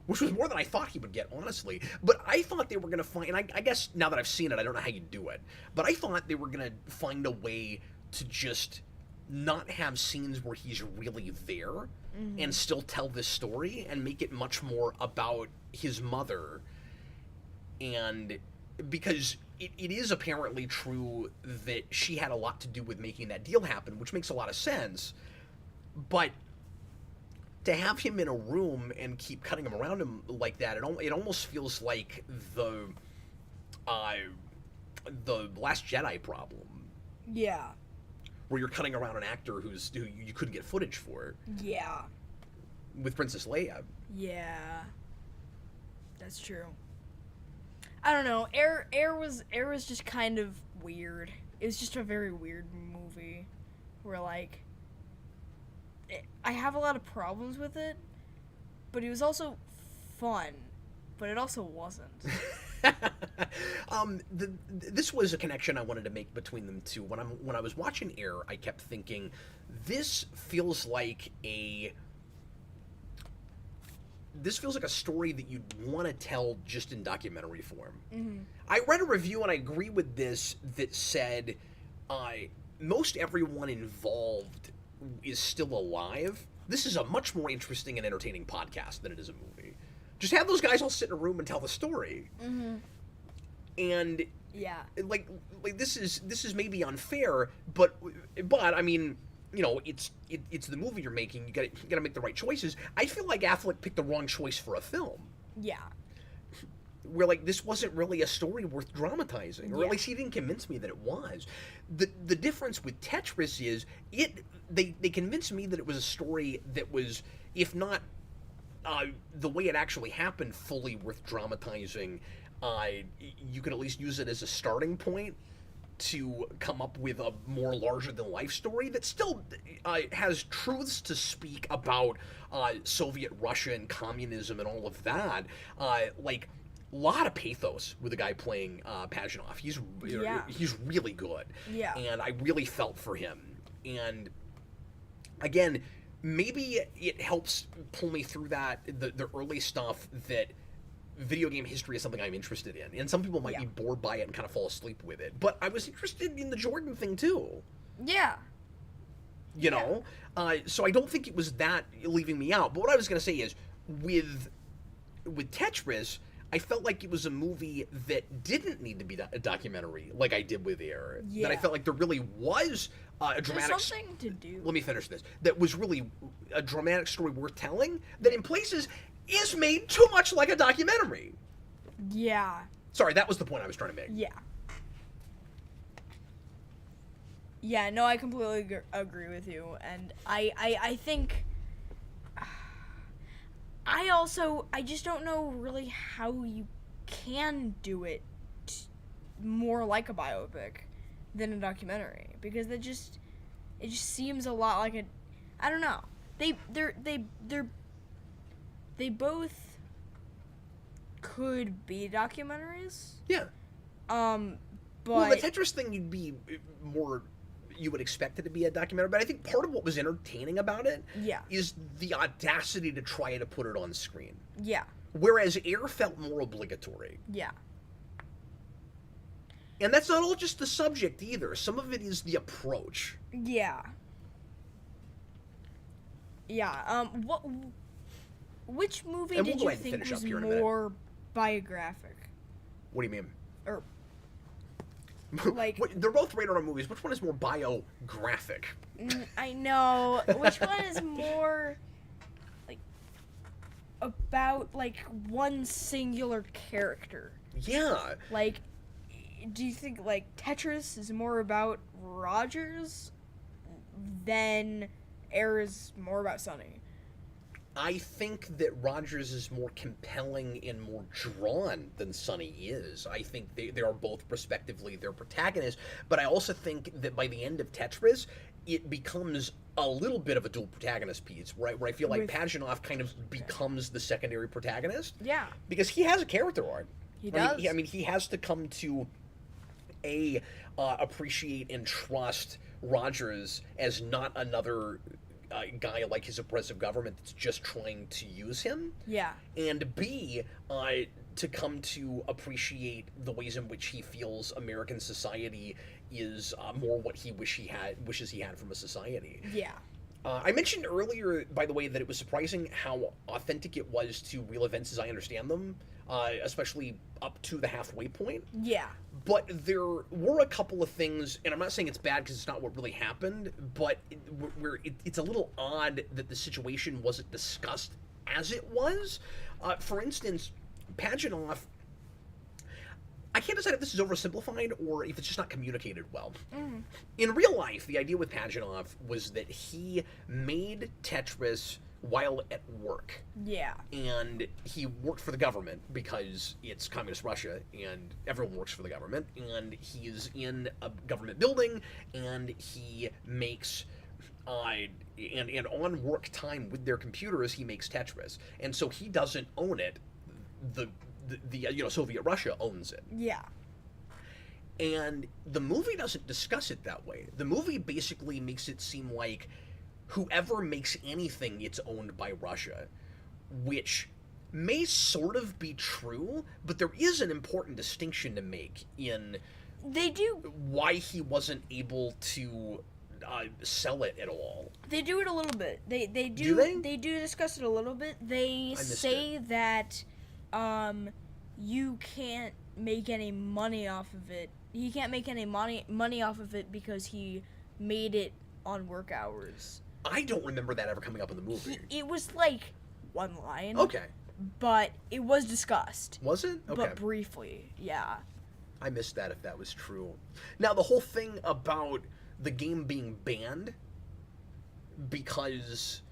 Which was more than I thought he would get, honestly. But I thought they were going to find, and I guess now that I've seen it, I don't know how you do it, but I thought they were going to find a way to just not have scenes where he's really there and still tell this story and make it much more about his mother. And because it is apparently true that she had a lot to do with making that deal happen, which makes a lot of sense. But to have him in a room and keep cutting him around him like that, it almost feels like the Last Jedi problem. Yeah. Where you're cutting around an actor who you couldn't get footage for. Yeah. With Princess Leia. Yeah. That's true. I don't know. Air was just kind of weird. It was just a very weird movie where I have a lot of problems with it, but it was also fun, but it also wasn't. This was a connection I wanted to make between them two. When I was watching Air, I kept thinking, this feels like a story that you'd want to tell just in documentary form. Mm-hmm. I read a review, and I agree with this, that said most everyone involved is still alive. This is a much more interesting and entertaining podcast than it is a movie. Just have those guys all sit in a room and tell the story. Mm-hmm. And yeah, this is maybe unfair, but I mean, it's the movie you're making. You gotta make the right choices. I feel like Affleck picked the wrong choice for a film. Yeah. Where this wasn't really a story worth dramatizing, or at least he didn't convince me that it was. The difference with Tetris is they convinced me that it was a story that was, if not the way it actually happened, fully worth dramatizing. You could at least use it as a starting point. to come up with a more larger-than-life story that still has truths to speak about Soviet Russia and communism and all of that. Like, a lot of pathos with the guy playing Pajitnov. He's really good. Yeah. And I really felt for him. And again, maybe it helps pull me through the early stuff that video game history is something I'm interested in. And some people might be bored by it and kind of fall asleep with it. But I was interested in the Jordan thing too. Yeah. You know? So I don't think it was that leaving me out. But what I was going to say is, with Tetris, I felt like it was a movie that didn't need to be a documentary like I did with Air. Yeah. That I felt like there really was a dramatic... There's something to do. Let me finish this. That was really a dramatic story worth telling that in places is made too much like a documentary. Yeah. Sorry, that was the point I was trying to make. Yeah. Yeah, no, I completely agree with you. And I think... I just don't know really how you can do it more like a biopic than a documentary, because it just seems a lot like I don't know. They both could be documentaries. Yeah. But well, the Tetris thing you would expect it to be a documentary, but I think part of what was entertaining about it is the audacity to try to put it on screen. Yeah. Whereas Air felt more obligatory. Yeah. And that's not all just the subject either. Some of it is the approach. Yeah. Yeah. Which movie did you think was more biographic? What do you mean? Or like they're both radar movies. Which one is more biographic? I know. Which one is more like about like one singular character? Yeah. Like, do you think like Tetris is more about Rogers than Air is more about Sonny? I think that Rogers is more compelling and more drawn than Sonny is. I think they are both respectively their protagonists, but I also think that by the end of Tetris, it becomes a little bit of a dual protagonist piece, right? Where I feel like Pajitnov kind of becomes the secondary protagonist. Yeah. Because he has a character arc. He does. I mean, he has to come to appreciate and trust Rogers as not another guy like his oppressive government that's just trying to use him. Yeah. And B, to come to appreciate the ways in which he feels American society is more what he wishes he had from a society. Yeah. I mentioned earlier, by the way, that it was surprising how authentic it was to real events as I understand them, especially up to the halfway point. Yeah. But there were a couple of things, and I'm not saying it's bad because it's not what really happened, but it's a little odd that the situation wasn't discussed as it was. For instance, Pajitnov, I can't decide if this is oversimplified or if it's just not communicated well. Mm. In real life, the idea with Pajitnov was that he made Tetris while at work. Yeah. And he worked for the government because it's communist Russia and everyone works for the government. And he's in a government building and he makes and on work time with their computers he makes Tetris. And so he doesn't own it. The Soviet Russia owns it. Yeah. And the movie doesn't discuss it that way. The movie basically makes it seem like whoever makes anything, it's owned by Russia, which may sort of be true, but there is an important distinction to make in why he wasn't able to sell it at all. They do it a little bit. They do. Do they? They do discuss it a little bit. They say that you can't make any money off of it. He can't make any money off of it because he made it on work hours. I don't remember that ever coming up in the movie. It was like one line. Okay. But it was discussed. Was it? Okay. But briefly, yeah. I missed that if that was true. Now, the whole thing about the game being banned because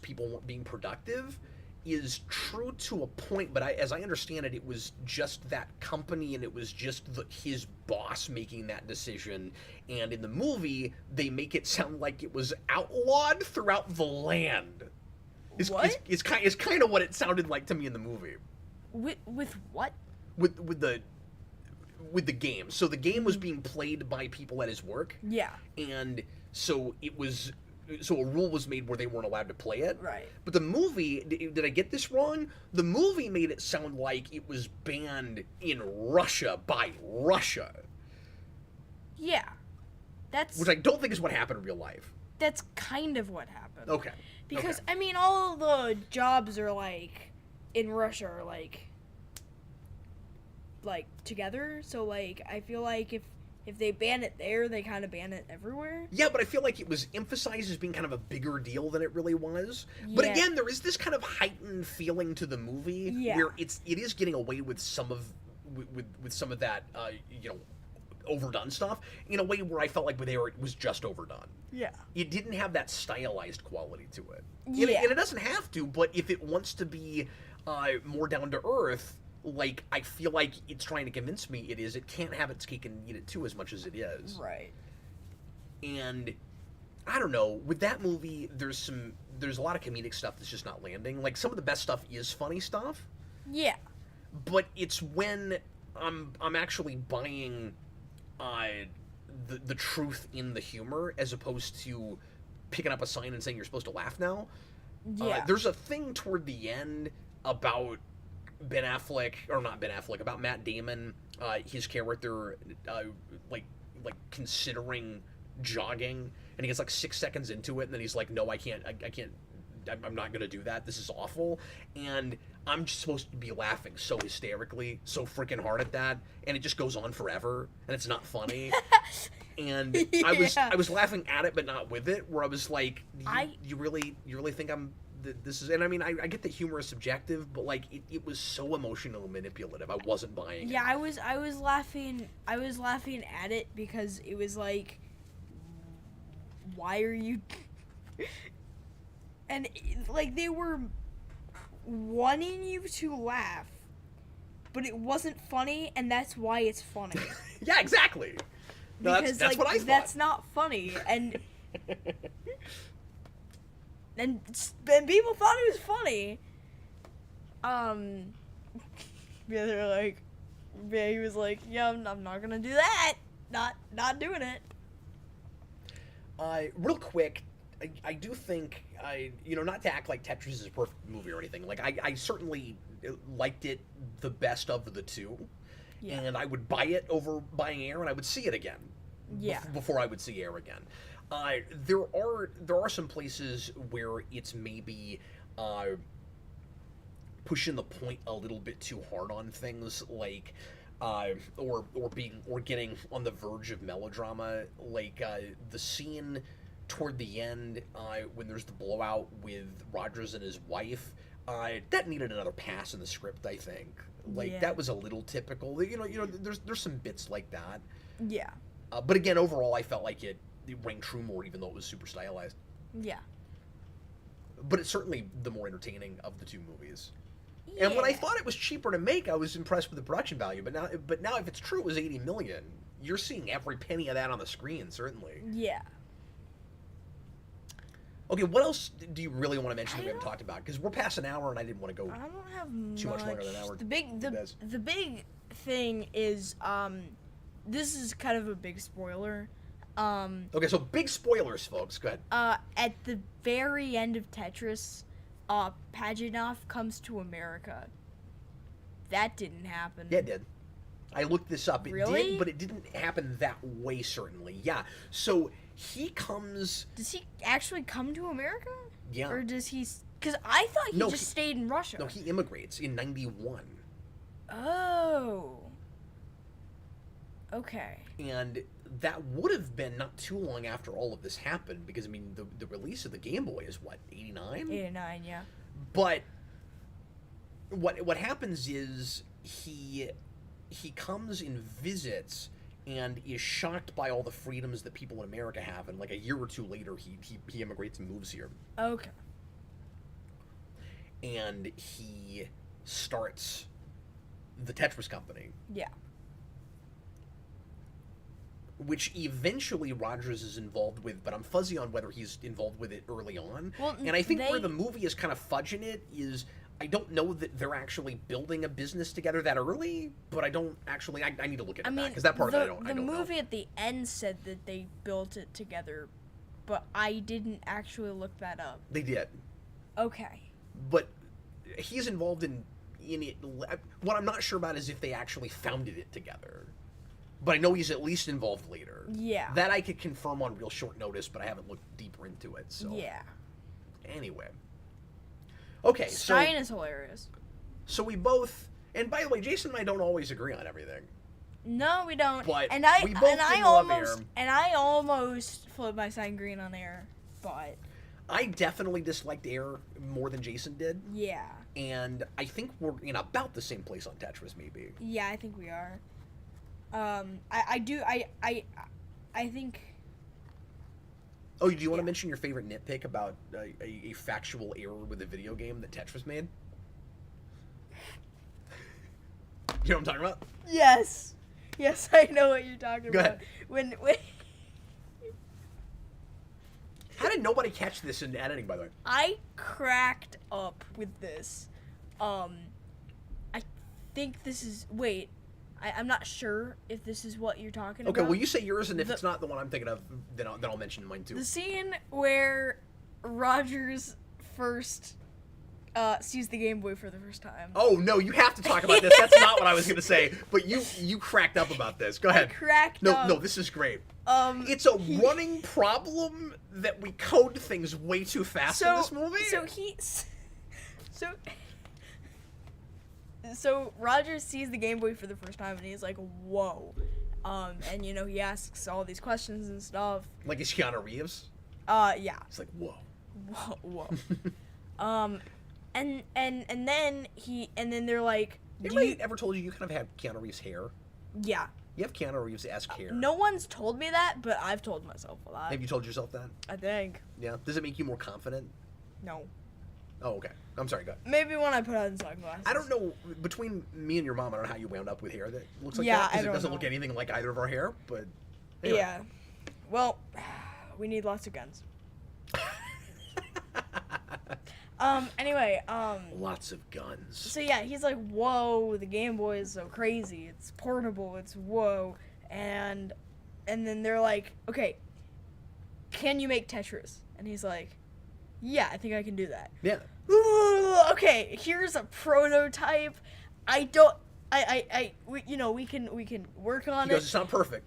people weren't being productive is true to a point, but as I understand it, it was just that company and it was just his boss making that decision. And in the movie, they make it sound like it was outlawed throughout the land. What? It's kind of what it sounded like to me in the movie. With what? With the game. So the game was being played by people at his work. Yeah. And so a rule was made where they weren't allowed to play it. Right. But the movie, did I get this wrong? The movie made it sound like it was banned in Russia by Russia. Yeah. Which I don't think is what happened in real life. That's kind of what happened. Okay. Because, I mean, all the jobs are, like, in Russia are, like, together. So, like, I feel like if they ban it there, they kind of ban it everywhere. Yeah, but I feel like it was emphasized as being kind of a bigger deal than it really was. But again, there is this kind of heightened feeling to the movie where it is getting away with some of that, overdone stuff in a way where I felt like it was just overdone. Yeah. It didn't have that stylized quality to it. Yeah. And it doesn't have to, but if it wants to be more down to earth, like, I feel like it's trying to convince me it is. It can't have its cake and eat it too as much as it is. Right. And I don't know, with that movie, there's a lot of comedic stuff that's just not landing. Like, some of the best stuff is funny stuff. Yeah. But it's when I'm actually buying the truth in the humor as opposed to picking up a sign and saying you're supposed to laugh now. Yeah. There's a thing toward the end about about Matt Damon, his character, like considering jogging, and he gets like 6 seconds into it, and then he's like, no, I can't, I'm not gonna do that, this is awful, and I'm just supposed to be laughing so hysterically, so freaking hard at that, and it just goes on forever, and it's not funny. And I was laughing at it, but not with it, where I was like, you really think this is, and I mean, I get that humor is subjective, but like it was so emotionally manipulative. I wasn't buying it. Yeah, I was laughing at it because it was like, why are you? And like they were wanting you to laugh, but it wasn't funny, and that's why it's funny. Yeah, exactly. No, because that's what I thought. That's not funny, and. And people thought it was funny. Yeah, they're like, yeah, he was like, yeah, I'm not gonna do that. Not doing it. Real quick, I do think not to act like Tetris is a perfect movie or anything. Like I certainly liked it the best of the two, and I would buy it over buying Air, and I would see it again. Yeah. Before I would see Air again. There are some places where it's maybe pushing the point a little bit too hard on things, like or getting on the verge of melodrama, like the scene toward the end when there's the blowout with Rogers and his wife. That needed another pass in the script, I think. Like that was a little typical. There's some bits like that. Yeah. But again, overall, I felt like it rang true more, even though it was super stylized. Yeah. But it's certainly the more entertaining of the two movies. Yeah. And when I thought it was cheaper to make, I was impressed with the production value. But now, if it's true, it was $80 million. You're seeing every penny of that on the screen, certainly. Yeah. Okay, what else do you really want to mention that we haven't talked about? Because we're past an hour, and I didn't want to go. I don't have too much longer than an hour. The big thing is this is kind of a big spoiler. Okay, so big spoilers, folks. Go ahead. At the very end of Tetris, Pajanov comes to America. That didn't happen. Yeah, it did. I looked this up. It Really? did, but it didn't happen that way, certainly. Yeah. So he comes. Does he actually come to America? Yeah. Or does he? Because I thought he stayed in Russia. No, he immigrates in '91. Oh. Okay. And that would have been not too long after all of this happened, because I mean the release of the Game Boy is what, 89? 89, yeah. But what happens is he comes and visits and is shocked by all the freedoms that people in America have, and like a year or two later he immigrates and moves here. Okay. and he starts the Tetris company. Yeah. Which eventually Rogers is involved with, but I'm fuzzy on whether he's involved with it early on. Well, and I think where the movie is kind of fudging it is, I don't know that they're actually building a business together that early, but I don't actually, I need to look into that, because that part of it I don't know. The movie at the end said that they built it together, but I didn't actually look that up. They did. Okay. But he's involved in it. What I'm not sure about is if they actually founded it together. But I know he's at least involved later. Yeah. That I could confirm on real short notice, but I haven't looked deeper into it. So yeah. Anyway. Okay, Stein is hilarious. So we both, and by the way, Jason and I don't always agree on everything. No, we don't. But we both love Air. And I almost flipped my Stein green on Air, but I definitely disliked Air more than Jason did. Yeah. And I think we're in about the same place on Tetris, maybe. Yeah, I think we are. I think. Oh, do you want to mention your favorite nitpick about a factual error with a video game that Tetris made? You know what I'm talking about? Yes. Yes, I know what you're talking Go about. ahead. When How did nobody catch this in editing, by the way? I cracked up with this. I think this is. Wait. I'm not sure if this is what you're talking about. Okay, well, you say yours, and if it's not the one I'm thinking of, then I'll mention mine too. The scene where Rogers first sees the Game Boy for the first time. Oh, no, you have to talk about this. That's not what I was going to say, but you cracked up about this. Go ahead. I cracked up. No, this is great. It's a running problem that we code things way too fast in this movie. So Roger sees the Game Boy for the first time and he's like, whoa. And he asks all these questions and stuff. Like is Keanu Reeves? Yeah. It's like, whoa. Whoa. And then they're like, Anybody ever told you kind of have Keanu Reeves' hair? Yeah. You have Keanu Reeves-esque hair. No one's told me that, but I've told myself a lot. Have you told yourself that? I think. Yeah. Does it make you more confident? No. Oh, okay. I'm sorry, go ahead. Maybe when I put on sunglasses. I don't know, between me and your mom, I don't know how you wound up with hair that looks like Yeah, that, because I it doesn't don't look know. anything like either of our hair, but anyway. Yeah. Well, we need lots of guns. Anyway, Lots of guns. so yeah, he's like, whoa, the Game Boy is so crazy. It's portable. It's whoa. And then they're like, okay, can you make Tetris? And he's like, yeah, I think I can do that. Yeah. Okay, here's a prototype. We can work on He goes, it. it's not perfect.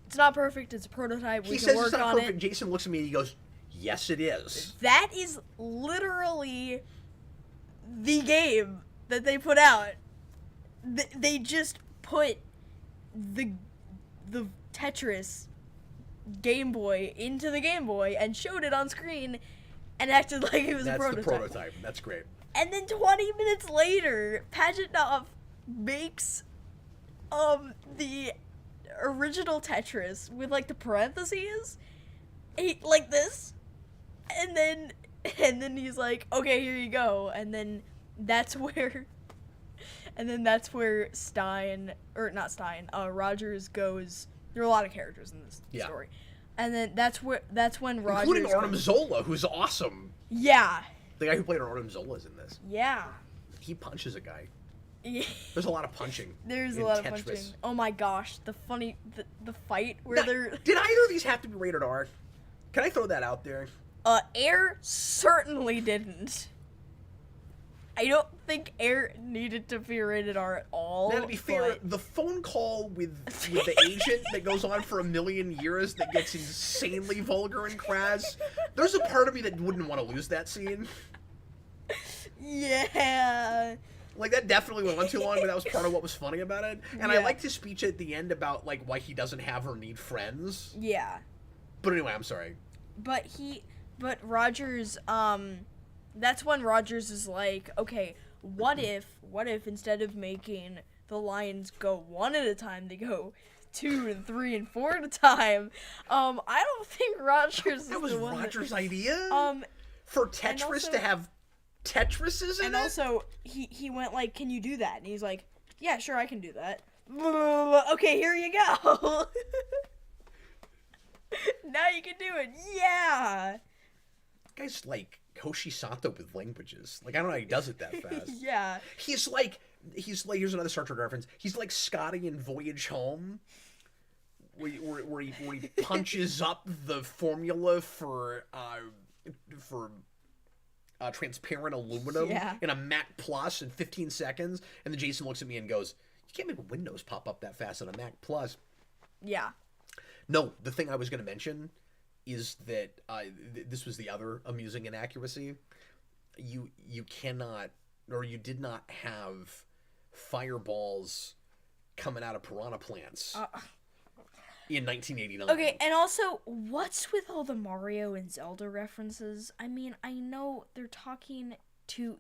It's not perfect. It's a prototype. He We can says work it's not on perfect. it. Jason looks at me and he goes, yes, it is. That is literally the game that they put out. They just put the Tetris Game Boy into the Game Boy and showed it on screen and acted like it was a prototype. That's the prototype. That's great. And then 20 minutes later, Paganoff makes the original Tetris with like the parentheses, like this, and then he's like, okay, here you go, and then that's where Rogers goes. There are a lot of characters in this story, and then that's when Rogers, including Arnim Zola, who's awesome. Yeah. The guy who played Arnim Zola is in this. Yeah. He punches a guy. Yeah. There's a lot of punching. There's in a lot Tetris. of punching. Oh my gosh, the fight where they're. Did either of these have to be rated R? Can I throw that out there? Air certainly didn't. I don't think Air needed to be rated R at all. Now, to be fair, the phone call with the agent that goes on for 1,000,000 years that gets insanely vulgar and crass, there's a part of me that wouldn't want to lose that scene. Yeah. Like, that definitely went on too long, but that was part of what was funny about it. And I liked his speech at the end about, like, why he doesn't have or need friends. Yeah. But anyway, I'm sorry. But Rogers, that's when Rogers is like, okay, what if instead of making the lines go one at a time, they go 2 and 3 and 4 at a time? I don't think Rogers is That was the one Rogers' idea? For Tetris also- to have Tetris is in And it? also, he went like, "Can you do that?" And he's like, "Yeah, sure, I can do that." Okay, here you go. Now you can do it. Yeah. Guy's like Hoshi Sato with languages. Like, I don't know how he does it that fast. Yeah. He's like, here's another Star Trek reference. He's like Scotty in Voyage Home, where he punches up the formula for transparent aluminum in a Mac Plus in 15 seconds, and then Jason looks at me and goes, "You can't make Windows pop up that fast on a Mac Plus." Yeah. No, the thing I was going to mention is that this was the other amusing inaccuracy. You cannot, or you did not have fireballs coming out of piranha plants in 1989. Okay, and also, what's with all the Mario and Zelda references? I mean, I know he's talking to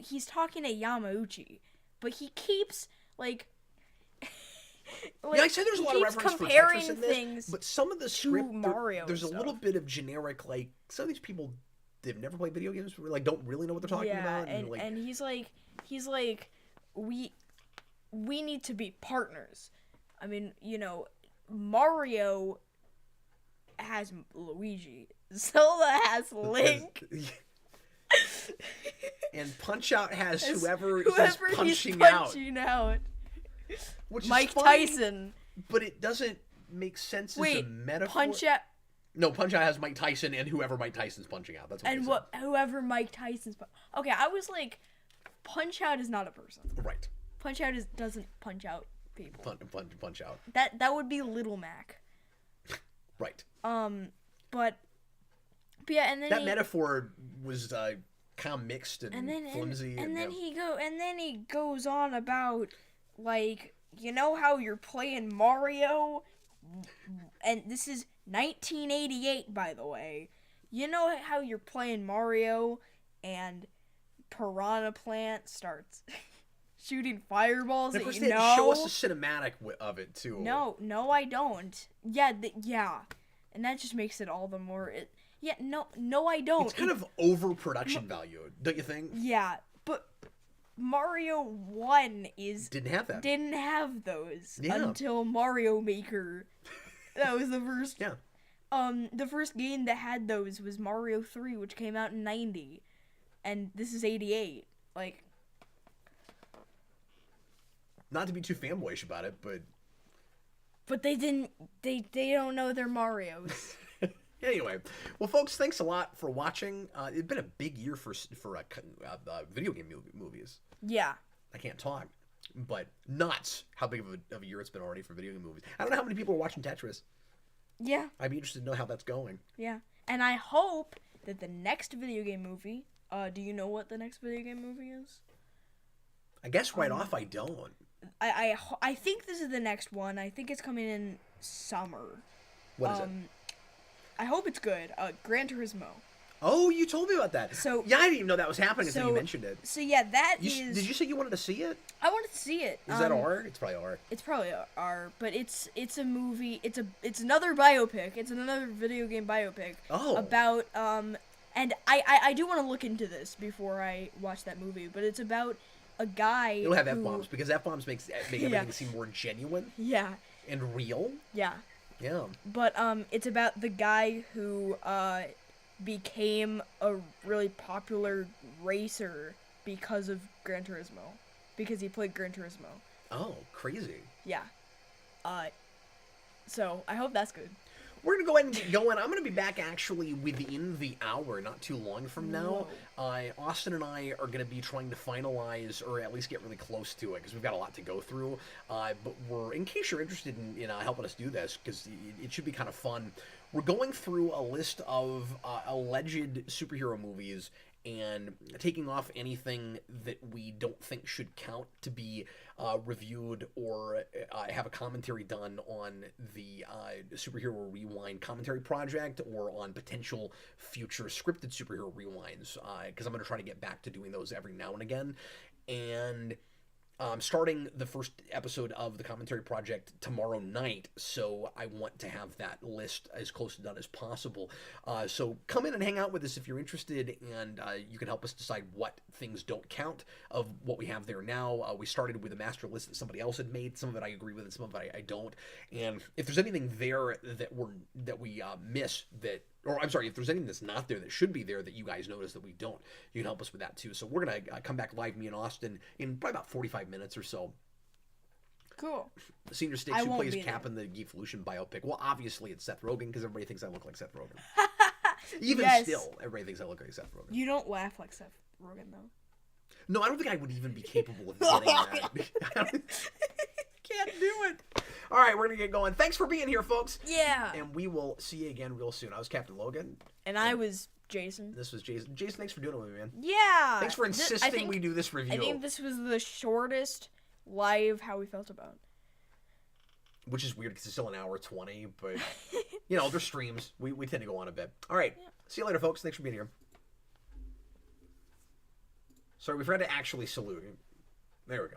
Yamauchi, but he keeps, like... yeah, I said there's a lot of reference for Tetris in this, but some of the script, there's a little bit of generic, like, some of these people, they've never played video games, like, don't really know what they're talking about. And he's like, we need to be partners. I mean, you know, Mario has Luigi, Zelda has Link. And Punch-Out has whoever he's punching out. Which Mike is funny, Tyson. But it doesn't make sense as a metaphor. Punch-Out. No, Punch-Out has Mike Tyson and whoever Mike Tyson's punching out. That's what whoever Mike Tyson's... Okay, I was like, Punch-Out is not a person. Right. Punch-Out doesn't punch out people. Punch Out. That would be Little Mac. Right. But yeah, and then that metaphor was kind of mixed and flimsy. And then he goes on about, like, you know how you're playing Mario, and this is 1988, by the way. You know how you're playing Mario, and Piranha Plant starts shooting fireballs at you. No, show us a cinematic of it too. No, I don't. Yeah, and that just makes it all the more. No, I don't. It's kind of overproduction value, don't you think? Yeah, but Mario 1 didn't have those until Mario Maker. That was the first. Yeah. The first game that had those was Mario 3, which came out in 90, and this is 88. Like, not to be too fanboyish about it, but they didn't. They don't know they're Marios. Anyway, well, folks, thanks a lot for watching. It's been a big year for video game movies. Yeah. I can't talk, but nuts how big of a year it's been already for video game movies. I don't know how many people are watching Tetris. Yeah. I'd be interested to know how that's going. Yeah. And I hope that the next video game movie, do you know what the next video game movie is? I guess right off I don't. I think this is the next one. I think it's coming in summer. What is it? I hope it's good. Gran Turismo. Oh, you told me about that. So yeah, I didn't even know that was happening until you mentioned it. So yeah, Did you say you wanted to see it? I wanted to see it. Is that R? It's probably R. It's probably R, but it's a movie. It's another biopic. It's another video game biopic. Oh. About and I do want to look into this before I watch that movie, but it's about a guy. It'll have F-bombs because F-bombs make everything seem more genuine. Yeah. And real. Yeah. Yeah. But it's about the guy who became a really popular racer because of Gran Turismo, because he played Gran Turismo. Oh, crazy. Yeah. So I hope that's good. We're going to go ahead and get going. I'm going to be back actually within the hour, not too long from now. Austin and I are going to be trying to finalize, or at least get really close to it, because we've got a lot to go through. But in case you're interested in helping us do this, because it should be kind of fun, we're going through a list of alleged superhero movies and taking off anything that we don't think should count to be reviewed or have a commentary done on the Superhero Rewind commentary project or on potential future scripted superhero rewinds, because I'm going to try to get back to doing those every now and again. And starting the first episode of the commentary project tomorrow night, so I want to have that list as close to done as possible. So come in and hang out with us if you're interested, and you can help us decide what things don't count of what we have there now. We started with a master list that somebody else had made. Some of it I agree with, and some of it I don't. And if there's anything there that we miss that. Or I'm sorry, if there's anything that's not there that should be there that you guys notice that we don't, you can help us with that too. So we're going to come back live, me and Austin, in probably about 45 minutes or so. Cool. Senior Sticks, who plays Cap in the Geeflution biopic. Well, obviously it's Seth Rogen, because everybody thinks I look like Seth Rogen. Even still, everybody thinks I look like Seth Rogen. You don't laugh like Seth Rogen, though. No, I don't think I would even be capable of getting that. Can't do it. All right, we're going to get going. Thanks for being here, folks. Yeah. And we will see you again real soon. I was Captain Logan. And I was Jason. This was Jason. Jason, thanks for doing it with me, man. Yeah. Thanks for insisting we do this review. I think this was the shortest live How We Felt About. Which is weird because it's still an hour 20, but, you know, they're streams. We tend to go on a bit. All right. Yeah. See you later, folks. Thanks for being here. Sorry, we forgot to actually salute. There we go.